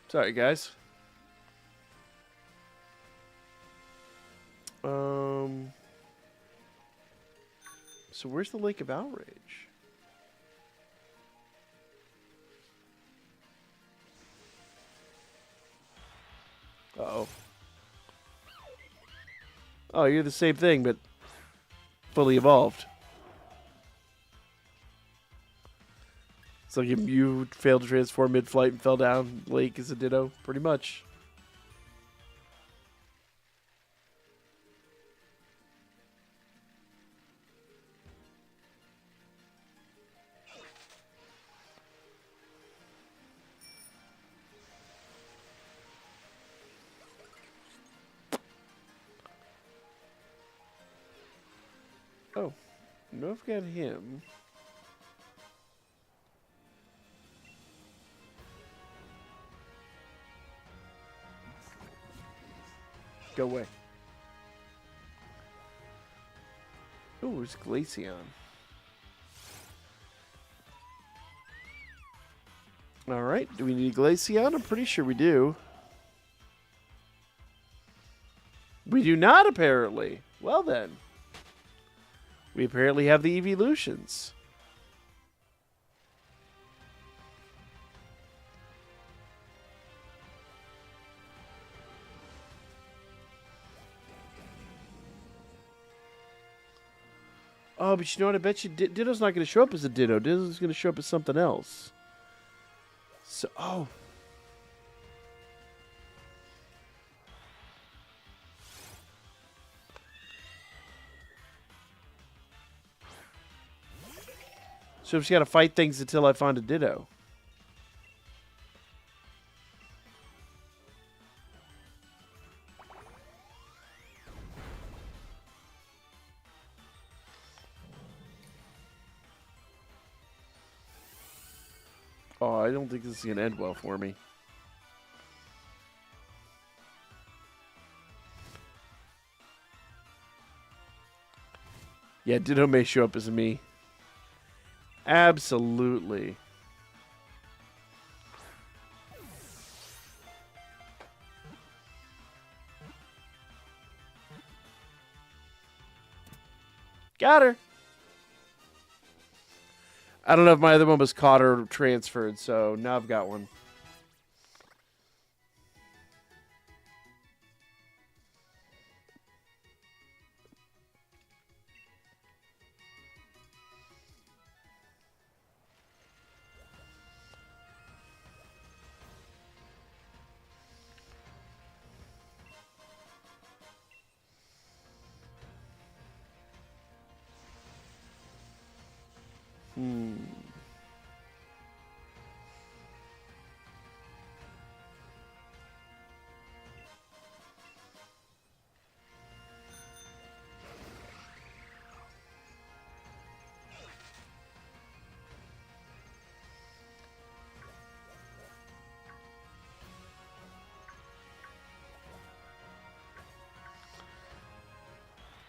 Sorry, guys. So where's the Lake of Outrage? Uh-oh. Oh, you're the same thing, but fully evolved. It's like if you failed to transform mid-flight and fell down, Lake is a Ditto, pretty much. Oh, no, I've got him. Go away. Oh, it's Glaceon. Alright, do we need Glaceon? I'm pretty sure we do. We do not, apparently. Well then. We apparently have the evolutions. Oh, but you know what? I bet you Ditto's not going to show up as a Ditto. Ditto's going to show up as something else. So, oh. So I've just got to fight things until I find a Ditto. Oh, I don't think this is going to end well for me. Yeah, Ditto may show up as a me. Absolutely. Got her. I don't know if my other one was caught or transferred, so now I've got one.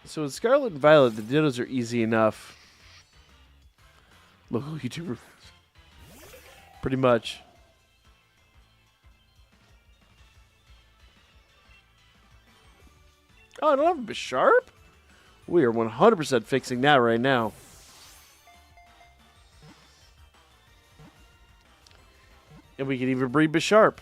So in Scarlet and Violet, the Dittos are easy enough. Local YouTuber. Pretty much. Oh, I don't have a Bisharp? We are 100% fixing that right now. And we can even breed Bisharp.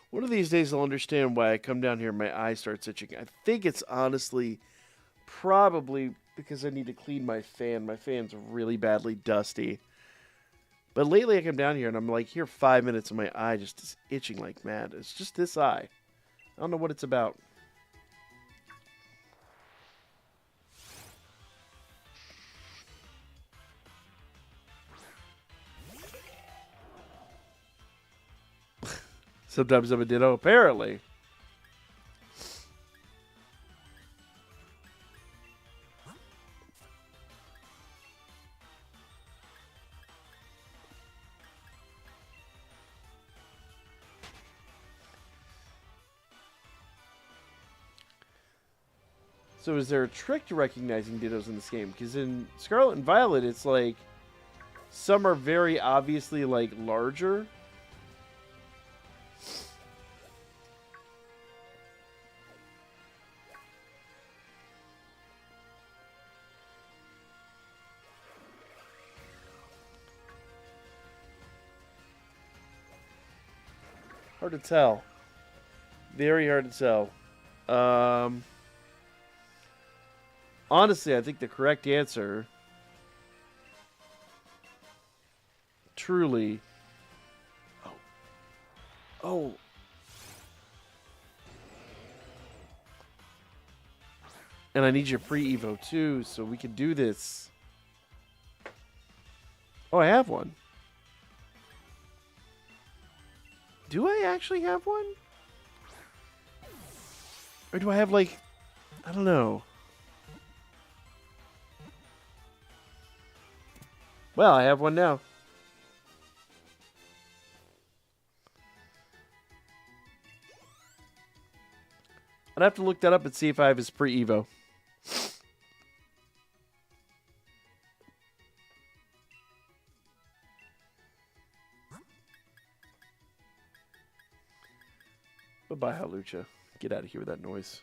One of these days I'll understand why I come down here and my eye starts itching. I think it's honestly probably because I need to clean my fan. My fan's really badly dusty. But lately I come down here and I'm like, here 5 minutes and my eye just is itching like mad. It's just this eye. I don't know what it's about. Sometimes I'm a Ditto, apparently. So is there a trick to recognizing Dittos in this game? Because in Scarlet and Violet, it's like some are very obviously like larger. Hard to tell. Very hard to tell. Honestly, I think the correct answer, truly, oh, and I need your pre-evo too, so we can do this. Oh, I have one. Do I actually have one? Or do I have like, I don't know. Well, I have one now. I'd have to look that up and see if I have his pre-evo. Bye-bye, Halucha. Get out of here with that noise.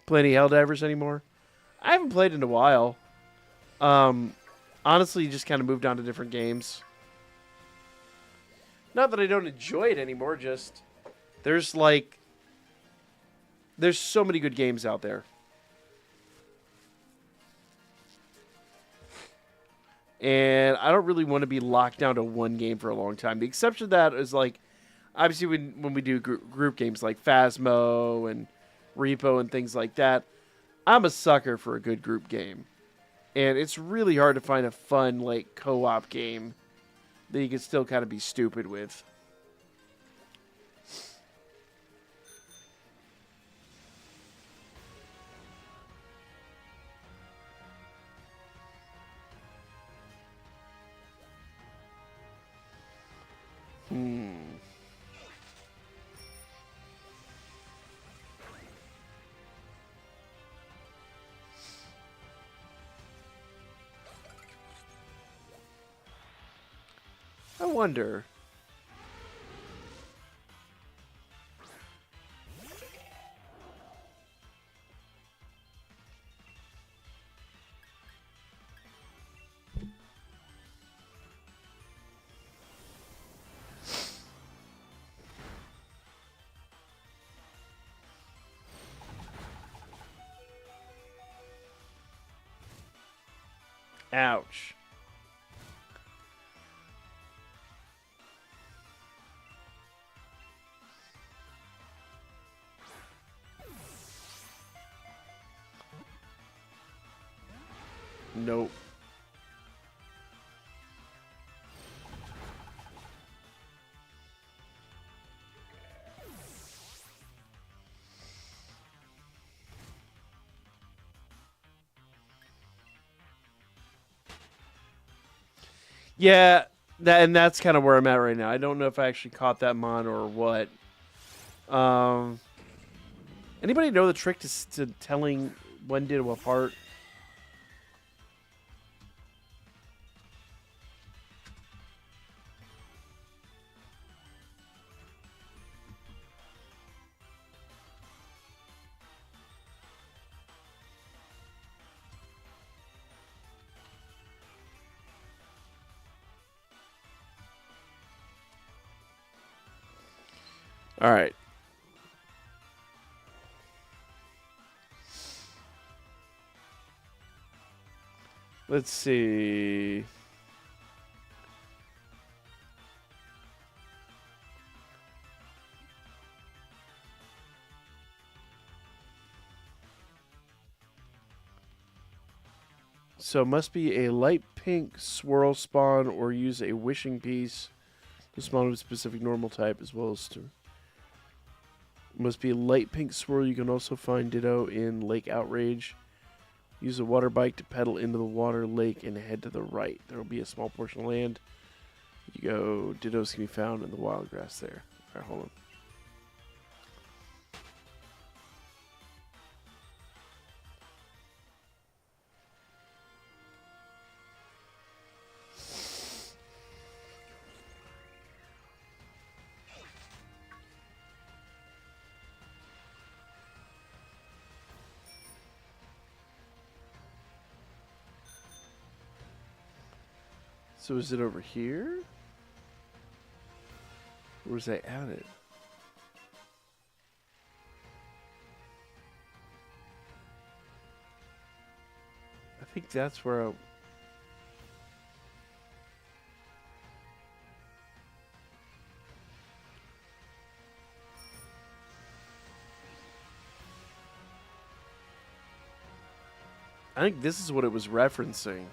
Play any Helldivers anymore? I haven't played in a while. Honestly, just kind of moved on to different games. Not that I don't enjoy it anymore, just there's there's so many good games out there. And I don't really want to be locked down to one game for a long time. The exception to that is like, obviously when we do group games like Phasmo and Repo and things like that, I'm a sucker for a good group game. And it's really hard to find a fun like co-op game that you can still kind of be stupid with. I wonder. Ouch. Nope. Yeah, that's kind of where I'm at right now. I don't know if I actually caught that mon or what. Anybody know the trick to telling when to apart? All right. Let's see. So it must be a light pink swirl spawn or use a wishing piece to spawn of a specific normal type as well as to... Must be a light pink swirl. You can also find Ditto in Lake Outrage. Use a water bike to pedal into the water lake and head to the right. There will be a small portion of land. You go. Dittos can be found in the wild grass there. All right, hold on. So is it over here? Or is that added? I think that's where I think this is what it was referencing.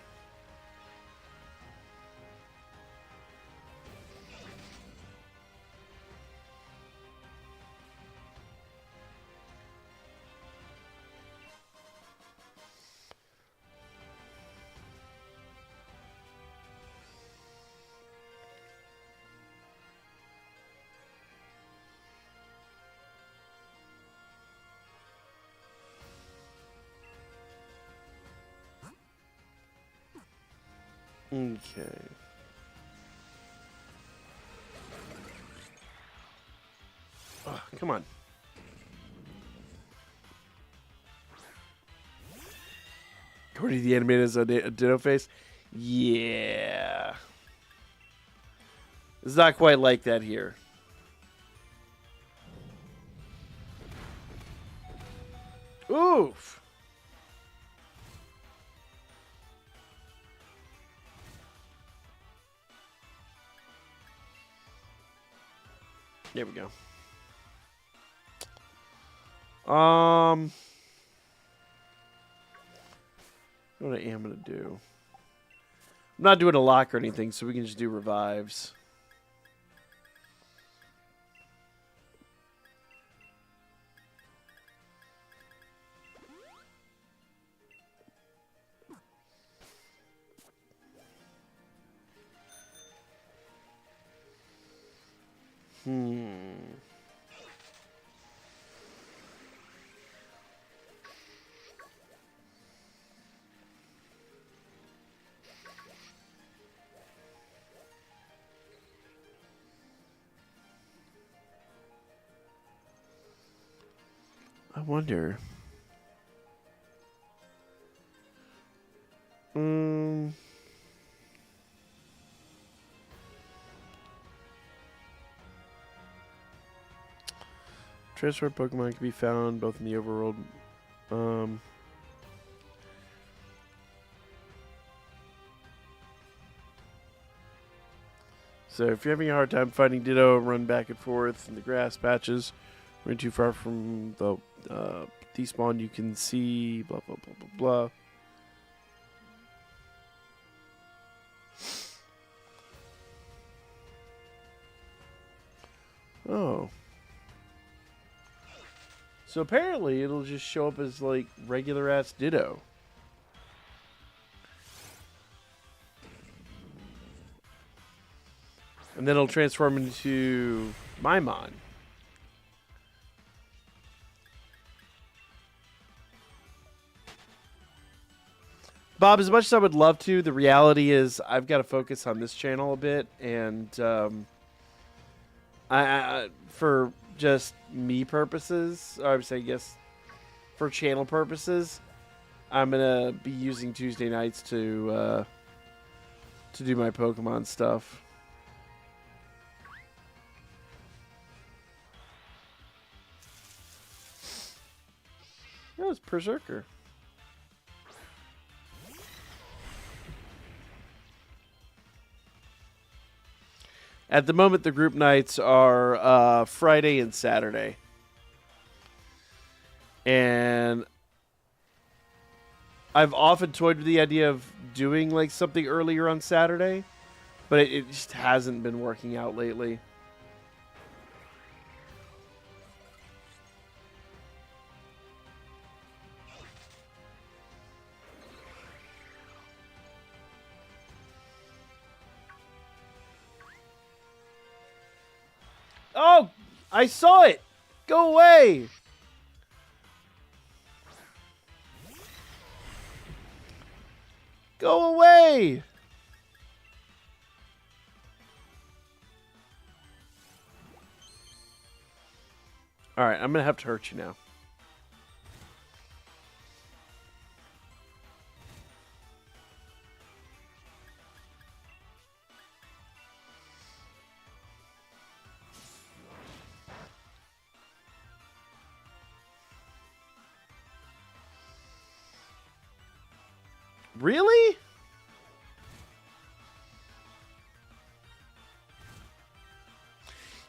Okay. Oh, come on. According to the animators, a Ditto face? Yeah. It's not quite like that here. Oof. There we go. What I am going to do. I'm not doing a lock or anything, so we can just do revives. I wonder. Transfer Pokemon can be found both in the overworld. So if you're having a hard time finding Ditto, run back and forth in the grass patches. Run too far from the despawn, you can see blah blah blah blah blah. Oh. So apparently it'll just show up as like regular ass Ditto. And then it'll transform into Maimon. Bob, as much as I would love to, the reality is I've got to focus on this channel a bit. And I for just me purposes, or I would say, I guess, for channel purposes, I'm going to be using Tuesday nights to do my Pokemon stuff. That was Berserker. At the moment, the group nights are Friday and Saturday. And I've often toyed with the idea of doing like something earlier on Saturday, but it just hasn't been working out lately. Oh, I saw it. Go away. Go away. All right, I'm going to have to hurt you now. Really?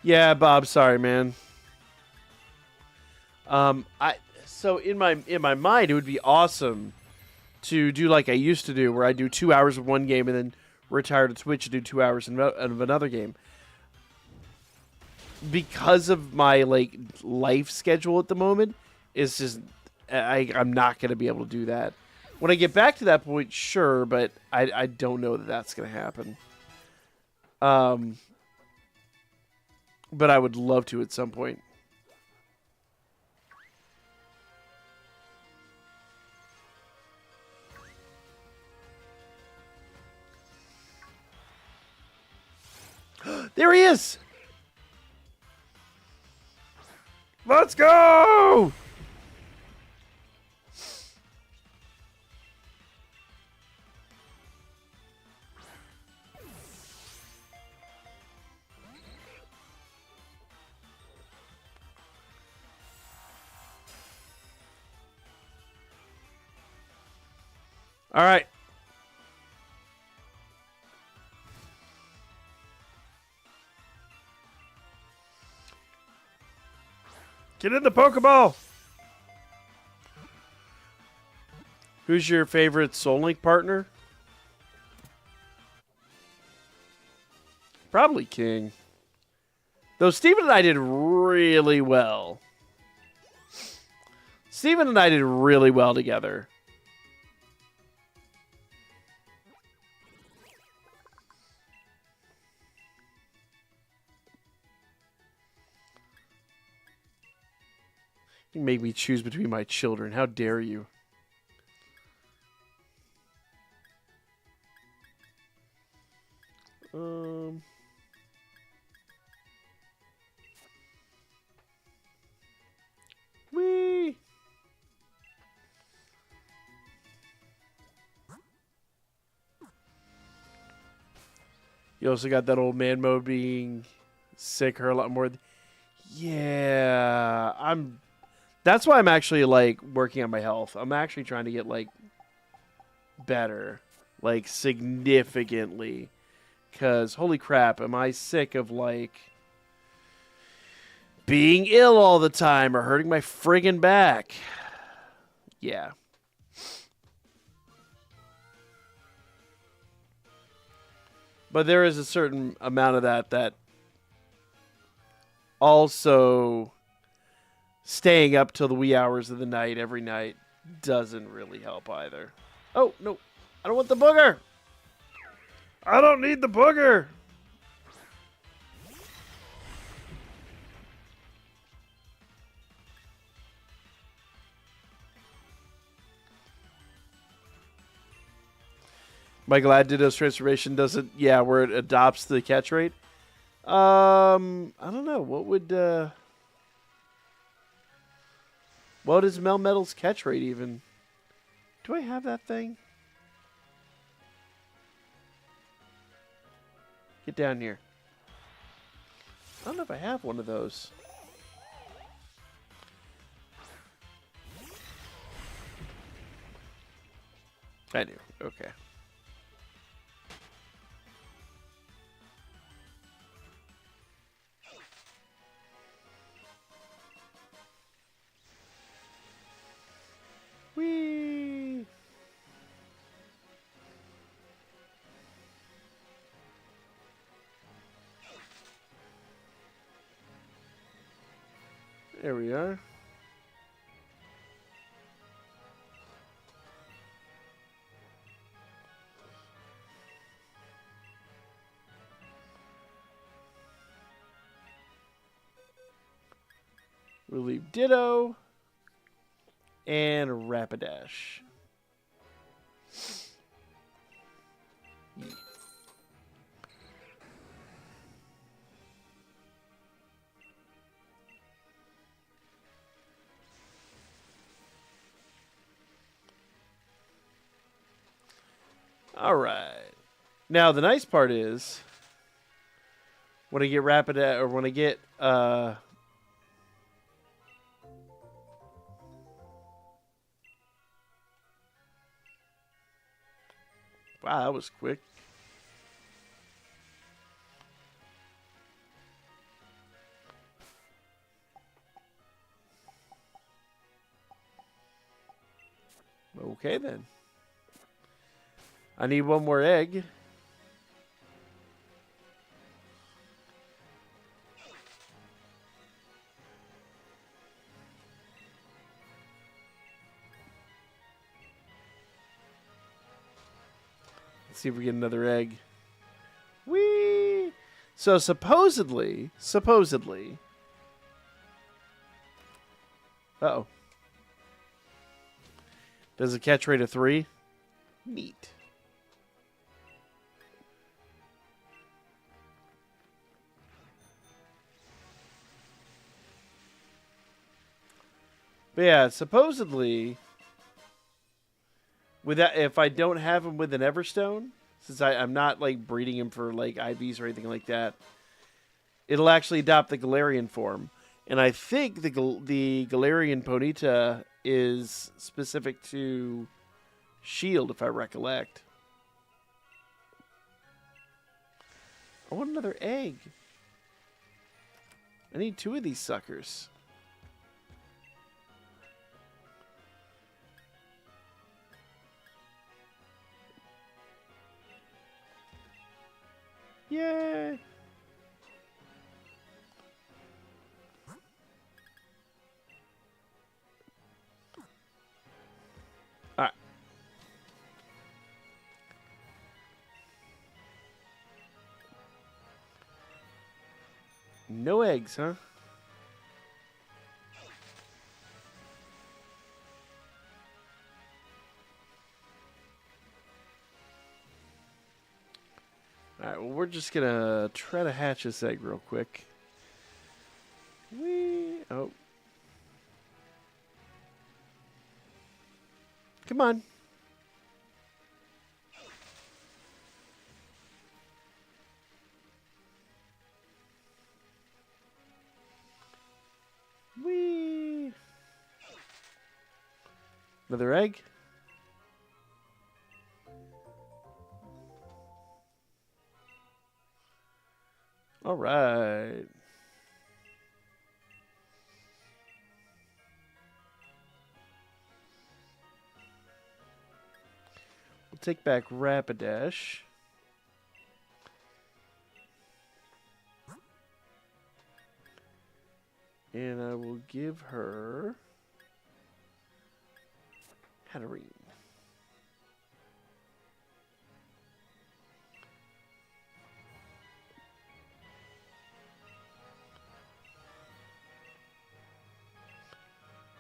Yeah, Bob, sorry, man. So in my mind it would be awesome to do like I used to do, where I do 2 hours of one game and then retire to Twitch and do 2 hours of another game. Because of my like life schedule at the moment, it's just I'm not going to be able to do that. When I get back to that point, sure, but I don't know that that's going to happen. But I would love to at some point. There he is! Let's go! All right. Get in the Pokeball. Who's your favorite Soul Link partner? Probably King. Though Steven and I did really well. Steven and I did really well together. You make me choose between my children. How dare you? Whee! You also got that old man mode being sick her a lot more. Yeah, that's why I'm actually like working on my health. I'm actually trying to get like better, like significantly. Cause holy crap, am I sick of like being ill all the time or hurting my friggin' back? Yeah. But there is a certain amount of that also staying up till the wee hours of the night every night doesn't really help either. Oh, no. I don't want the booger. I don't need the booger. My Gladiator's transformation doesn't, yeah, where it adopts the catch rate. I don't know. What is Melmetal's catch rate even? Do I have that thing? Get down here. I don't know if I have one of those. I do. Okay. Whee! There we are. We'll leave Ditto and Rapidash. All right. Now the nice part is when I get Rapidash, or when I get wow, that was quick. Okay then. I need one more egg. Let's see if we get another egg. Whee! So supposedly. Uh-oh. Does a catch rate of 3? Neat. But yeah, supposedly, with that, if I don't have him with an Everstone, since I'm not like breeding him for like IVs or anything like that, it'll actually adopt the Galarian form. And I think the Galarian Ponyta is specific to shield, if I recollect. I want another egg. I need 2 of these suckers. Yay! Alright. No eggs, huh? Alright, well, we're just gonna try to hatch this egg real quick. Oh. Come on. Whee! Another egg. All right. We'll take back Rapidash. And I will give her Hatterene.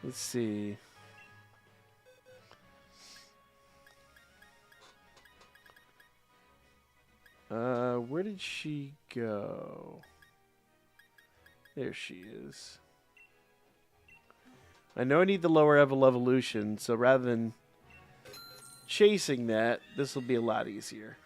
Let's see. Where did she go? There she is. I know I need the lower evolution, so rather than chasing that, this will be a lot easier.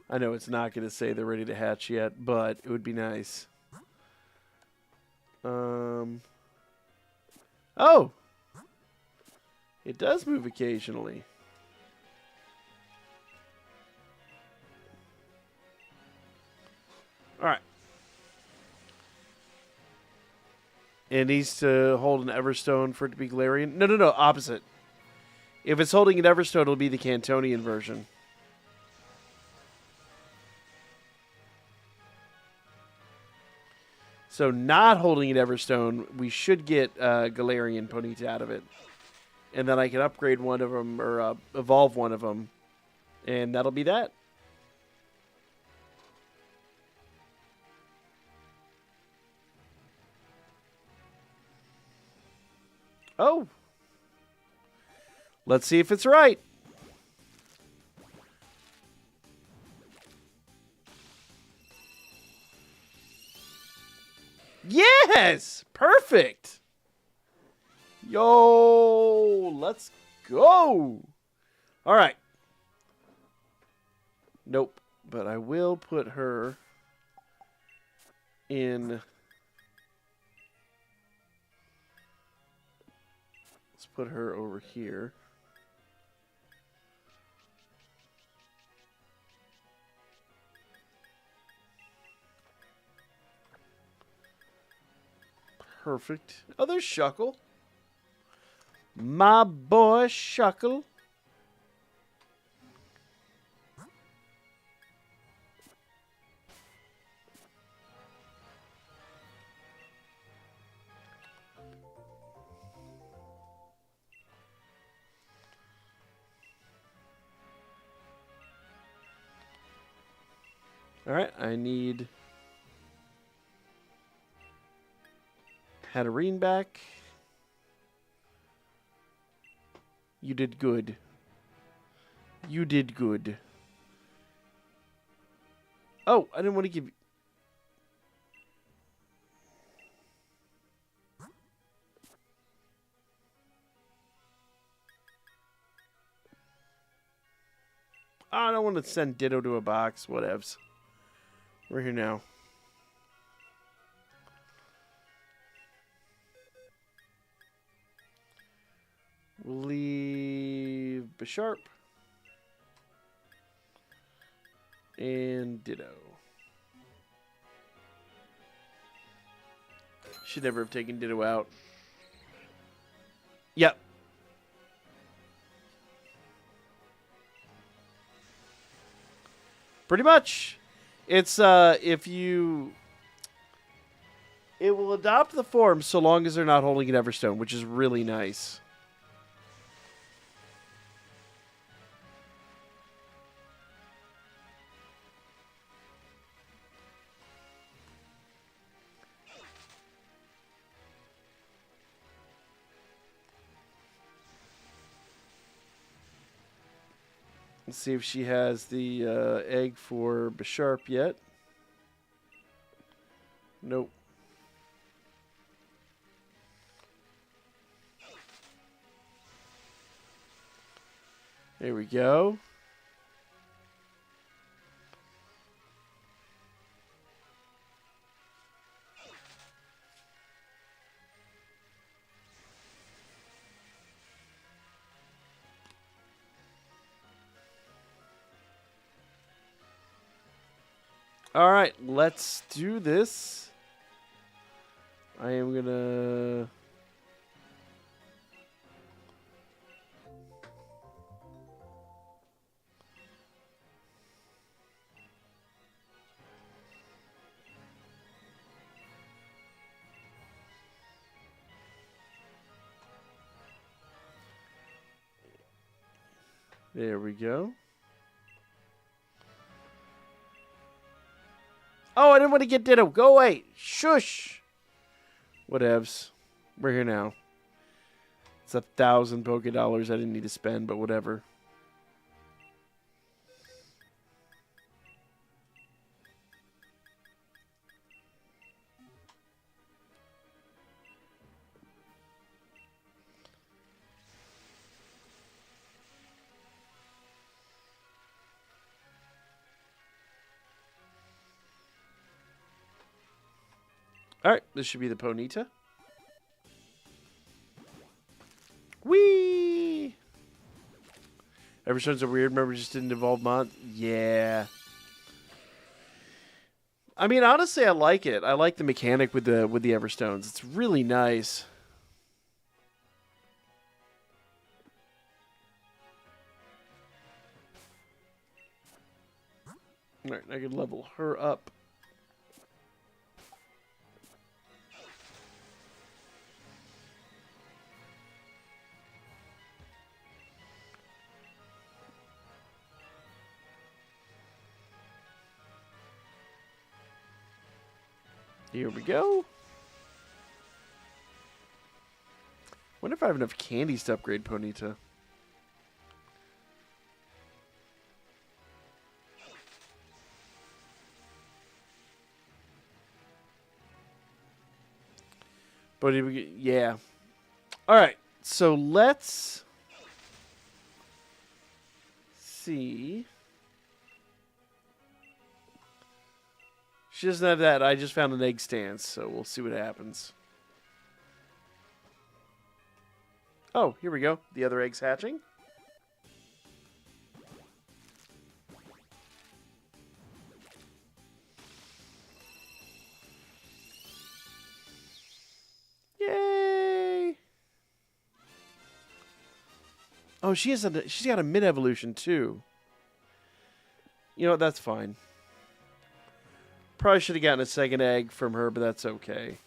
I know it's not going to say they're ready to hatch yet, but it would be nice. Oh! It does move occasionally. Alright. It needs to hold an Everstone for it to be Galarian. No, opposite. If it's holding an Everstone, it'll be the Cantonian version. So not holding an Everstone, we should get Galarian Ponyta out of it. And then I can upgrade one of them, or evolve one of them. And that'll be that. Oh. Let's see if it's right. Yes! Perfect! Yo! Let's go! Alright. Nope. But I will put her in... Let's put her over here. Perfect. Oh, there's Shuckle. My boy Shuckle. All right, I need Hatterene back. You did good. You did good. Oh, I didn't want to give you... I don't want to send Ditto to a box. Whatevs. We're here now. We'll leave Bisharp. And Ditto. Should never have taken Ditto out. Yep. Pretty much. It's if you it will adopt the form so long as they're not holding an Everstone, which is really nice. Let's see if she has the egg for Bisharp yet. Nope. There we go. All right, let's do this. I am going to... There we go. Oh, I didn't want to get Ditto. Go away. Shush. Whatevs. We're here now. It's 1,000 Poké Dollars I didn't need to spend, but whatever. All right, this should be the Ponyta. Whee! Everstone's a weird. Remember, just didn't evolve mod. Yeah. I mean, honestly, I like it. I like the mechanic with the Everstones. It's really nice. All right, I can level her up. Here we go. Wonder if I have enough candies to upgrade Ponyta. But yeah. All right. So let's see. She doesn't have that. I just found an egg stance, so we'll see what happens. Oh, here we go. The other egg's hatching. Yay! Oh, she's got a mid-evolution, too. You know what? That's fine. Probably should have gotten a second egg from her, but that's okay.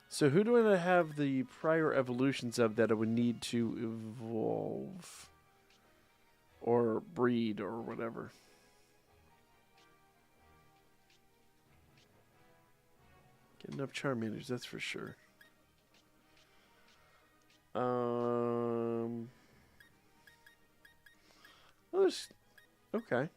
So who do I have the prior evolutions of that I would need to evolve? Or breed, or whatever. Get enough Charmanders, that's for sure. there's... Okay.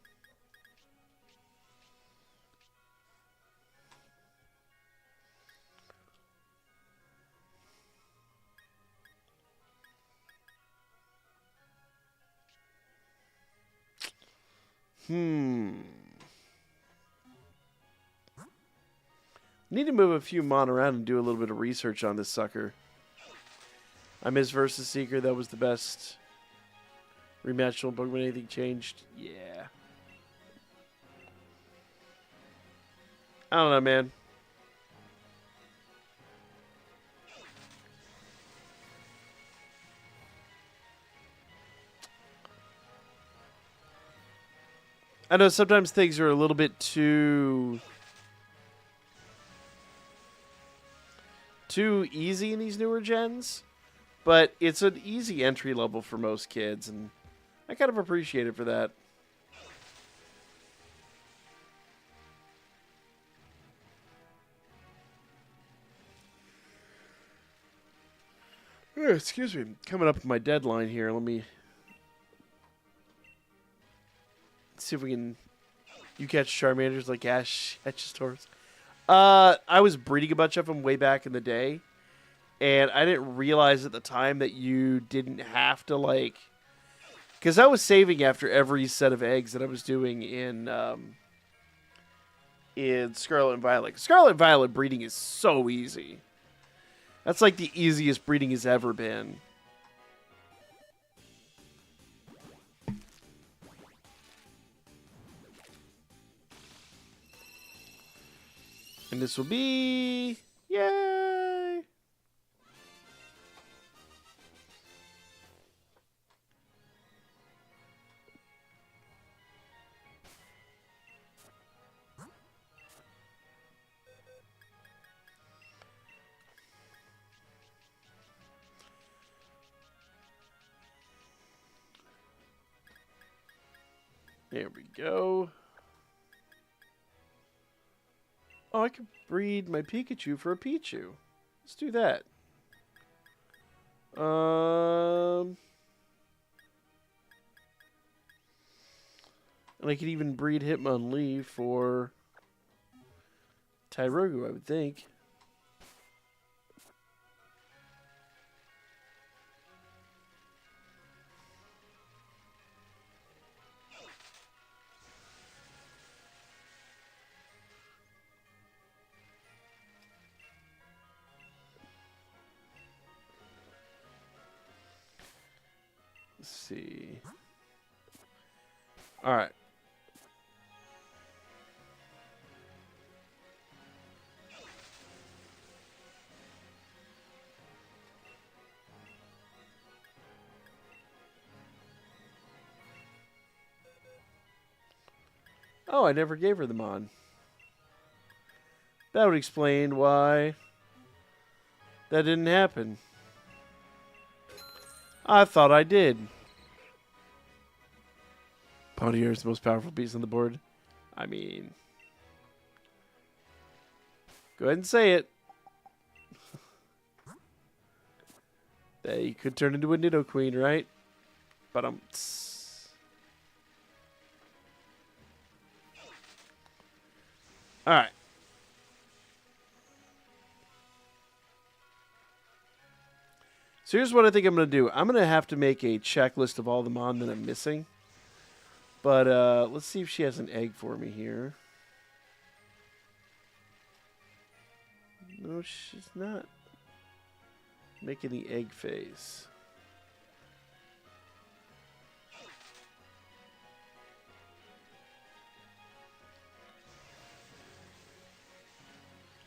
Need to move a few mon around and do a little bit of research on this sucker. I miss Versus Seeker. That was the best rematchable Pokemon. Anything changed? Yeah. I don't know, man. I know sometimes things are a little bit too easy in these newer gens, but it's an easy entry level for most kids, and I kind of appreciate it for that. Excuse me. Coming up with my deadline here. Let me see if we can... You catch Charmanders like Ash catches Taurus. I was breeding a bunch of them way back in the day, and I didn't realize at the time that you didn't have to, like... Because I was saving after every set of eggs that I was doing in Scarlet and Violet. Scarlet and Violet breeding is so easy. That's like the easiest breeding has ever been. And this will be... Yay! There we go. Oh, I could breed my Pikachu for a Pichu. Let's do that. And I could even breed Hitmonlee for Tyrogu, I would think. Let's see. All right. Oh, I never gave her the Mon. That would explain why that didn't happen. I thought I did. Ponyard is the most powerful beast on the board. I mean, go ahead and say it. They could turn into a Nidoqueen, right? But all right. So here's what I think I'm going to do. I'm going to have to make a checklist of all the Mon that I'm missing. But let's see if she has an egg for me here. No, she's not making the egg face.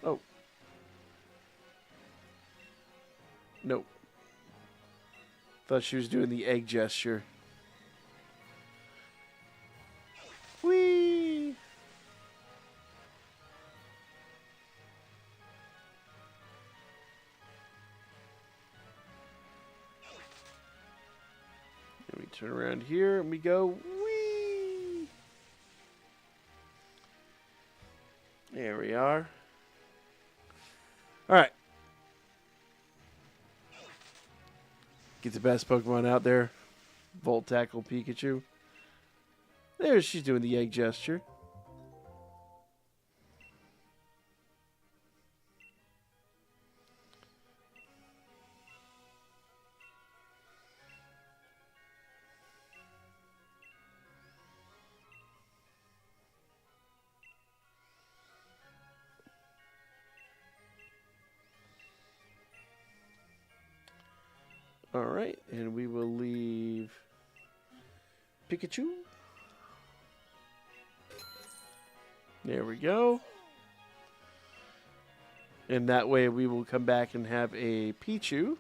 Oh. Nope. Thought she was doing the egg gesture. Whee! And we turn around here and we go whee! There we are. All right. Get the best Pokemon out there. Volt Tackle Pikachu. There, she's doing the egg gesture. All right, and we will leave Pikachu. There we go. And that way we will come back and have a Pichu.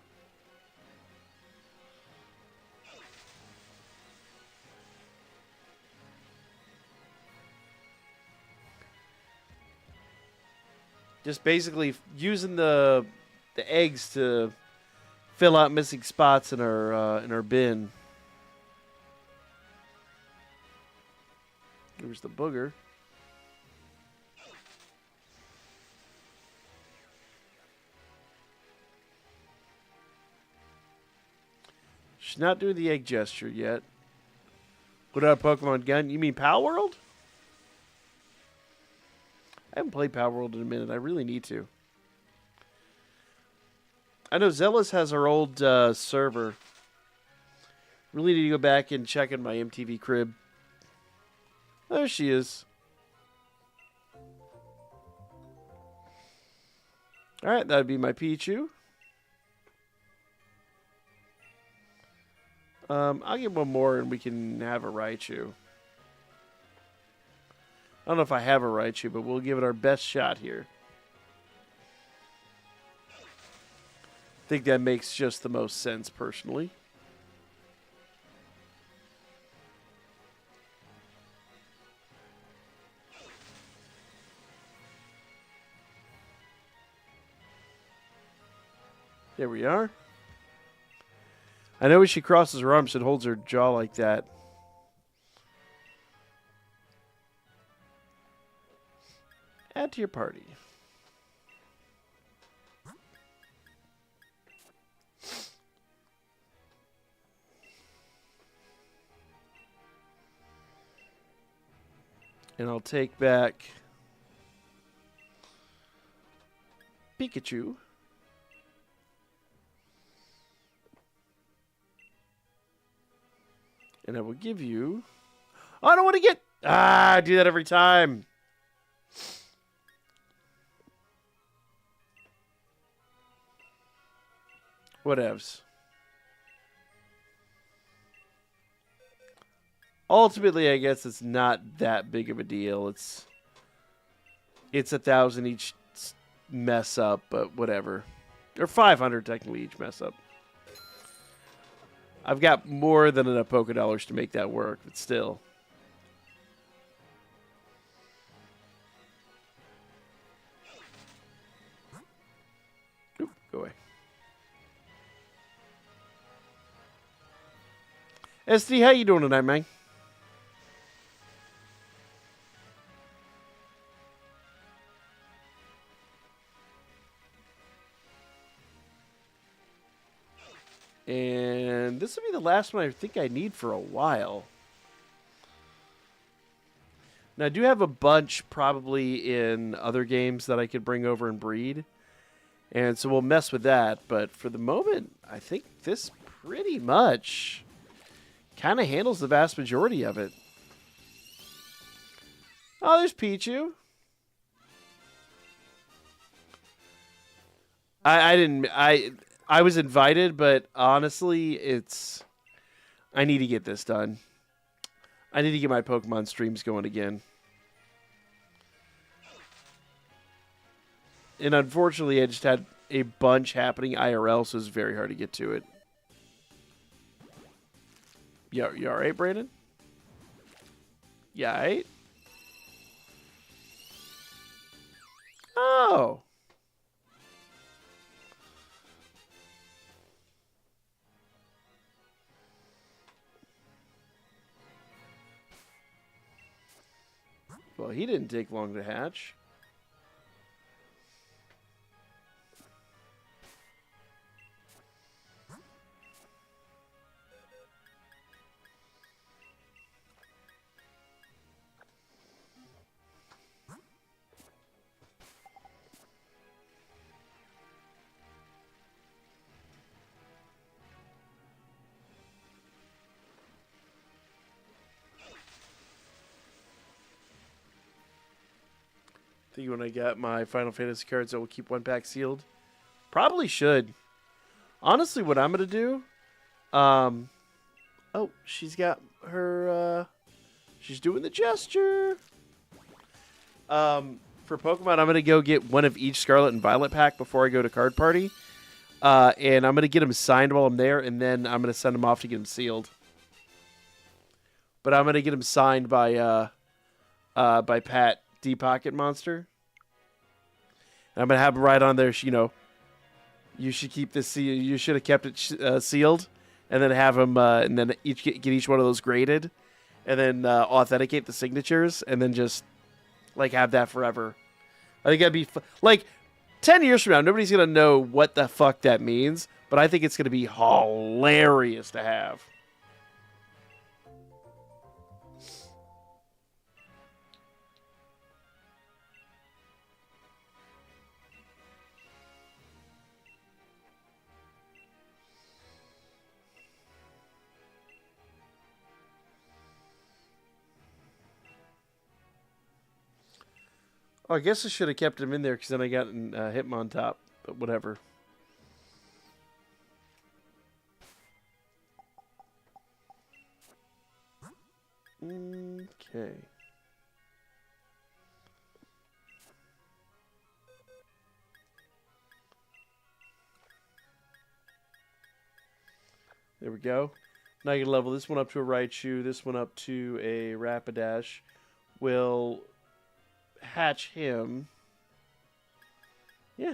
Just basically using the eggs to fill out missing spots in our bin. There's the booger. She's not doing the egg gesture yet. What up, Pokemon Gun? You mean Pal World? I haven't played Power World in a minute. I really need to. I know Zealous has her old server. Really need to go back and check in my MTV crib. There she is. Alright, that would be my Pichu. I'll get one more and we can have a Raichu. I don't know if I have a Raichu, but we'll give it our best shot here. I think that makes just the most sense, personally. There we are. I know when she crosses her arms, it holds her jaw like that. Add to your party. And I'll take back Pikachu. And I will give you... Oh, I don't want to get... I do that every time. Whatevs. Ultimately, I guess it's not that big of a deal. It's 1,000 each mess up, but whatever. Or 500 technically each mess up. I've got more than enough Poké Dollars to make that work, but still. Oop, go away. SD, how you doing tonight, man? And this will be the last one I think I need for a while. Now, I do have a bunch probably in other games that I could bring over and breed. And so we'll mess with that. But for the moment, I think this pretty much kind of handles the vast majority of it. Oh, there's Pichu. I was invited, but honestly, I need to get this done. I need to get my Pokemon streams going again. And unfortunately, I just had a bunch happening IRL, so it's very hard to get to it. You all right, Brandon? You all right? Oh. Well, he didn't take long to hatch. I think when I get my Final Fantasy cards, I will keep one pack sealed. Probably should. Honestly, what I'm going to do... oh, she's got her... she's doing the gesture. For Pokemon, I'm going to go get one of each Scarlet and Violet pack before I go to Card Party. And I'm going to get them signed while I'm there, and then I'm going to send them off to get them sealed. But I'm going to get them signed by Pat D Pocket Monster. And I'm going to have them right on there, you know, you should keep this sealed. You should have kept it sealed, and then have them, and then get each one of those graded, and then authenticate the signatures, and then just like have that forever. I think that'd be like 10 years from now. Nobody's gonna know what the fuck that means, but I think it's gonna be hilarious to have. Oh, I guess I should have kept him in there because then I got Hitmontop, but whatever. Okay. There we go. Now you can level this one up to a Raichu, this one up to a Rapidash. We'll hatch him. Yeah.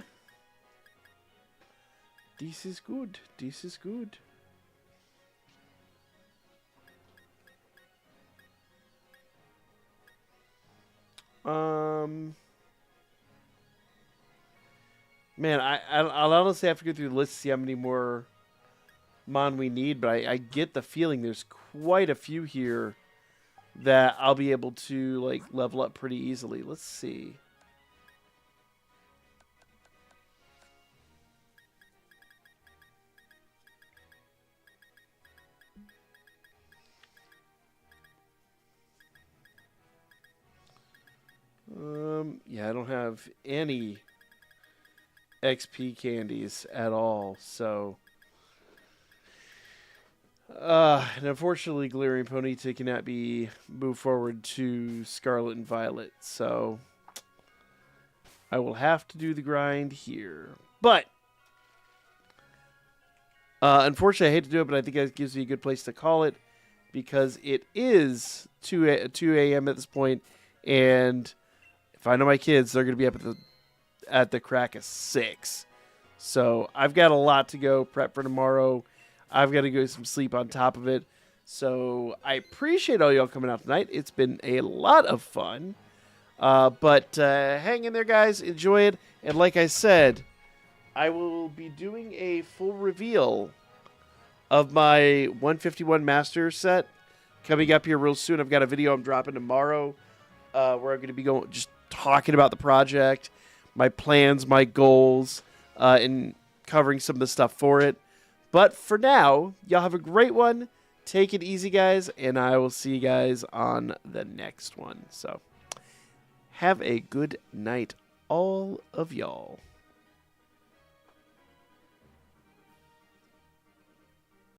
This is good. This is good. Man, I'll honestly have to go through the list to see how many more Mon we need, but I get the feeling there's quite a few here that I'll be able to like level up pretty easily. Let's see. Yeah, I don't have any XP candies at all, so and unfortunately Galarian Ponyta cannot be moved forward to Scarlet and Violet, so I will have to do the grind here. But unfortunately I hate to do it, but I think that gives me a good place to call it because it is 2 a.m. at this point, and if I know my kids, they're going to be up at the crack of 6. So I've got a lot to go prep for tomorrow. I've got to go some sleep on top of it. So I appreciate all y'all coming out tonight. It's been a lot of fun. But hang in there, guys. Enjoy it. And like I said, I will be doing a full reveal of my 151 Master set coming up here real soon. I've got a video I'm dropping tomorrow where I'm going to be just talking about the project, my plans, my goals, and covering some of the stuff for it. But for now, y'all have a great one. Take it easy, guys, and I will see you guys on the next one. So have a good night, all of y'all.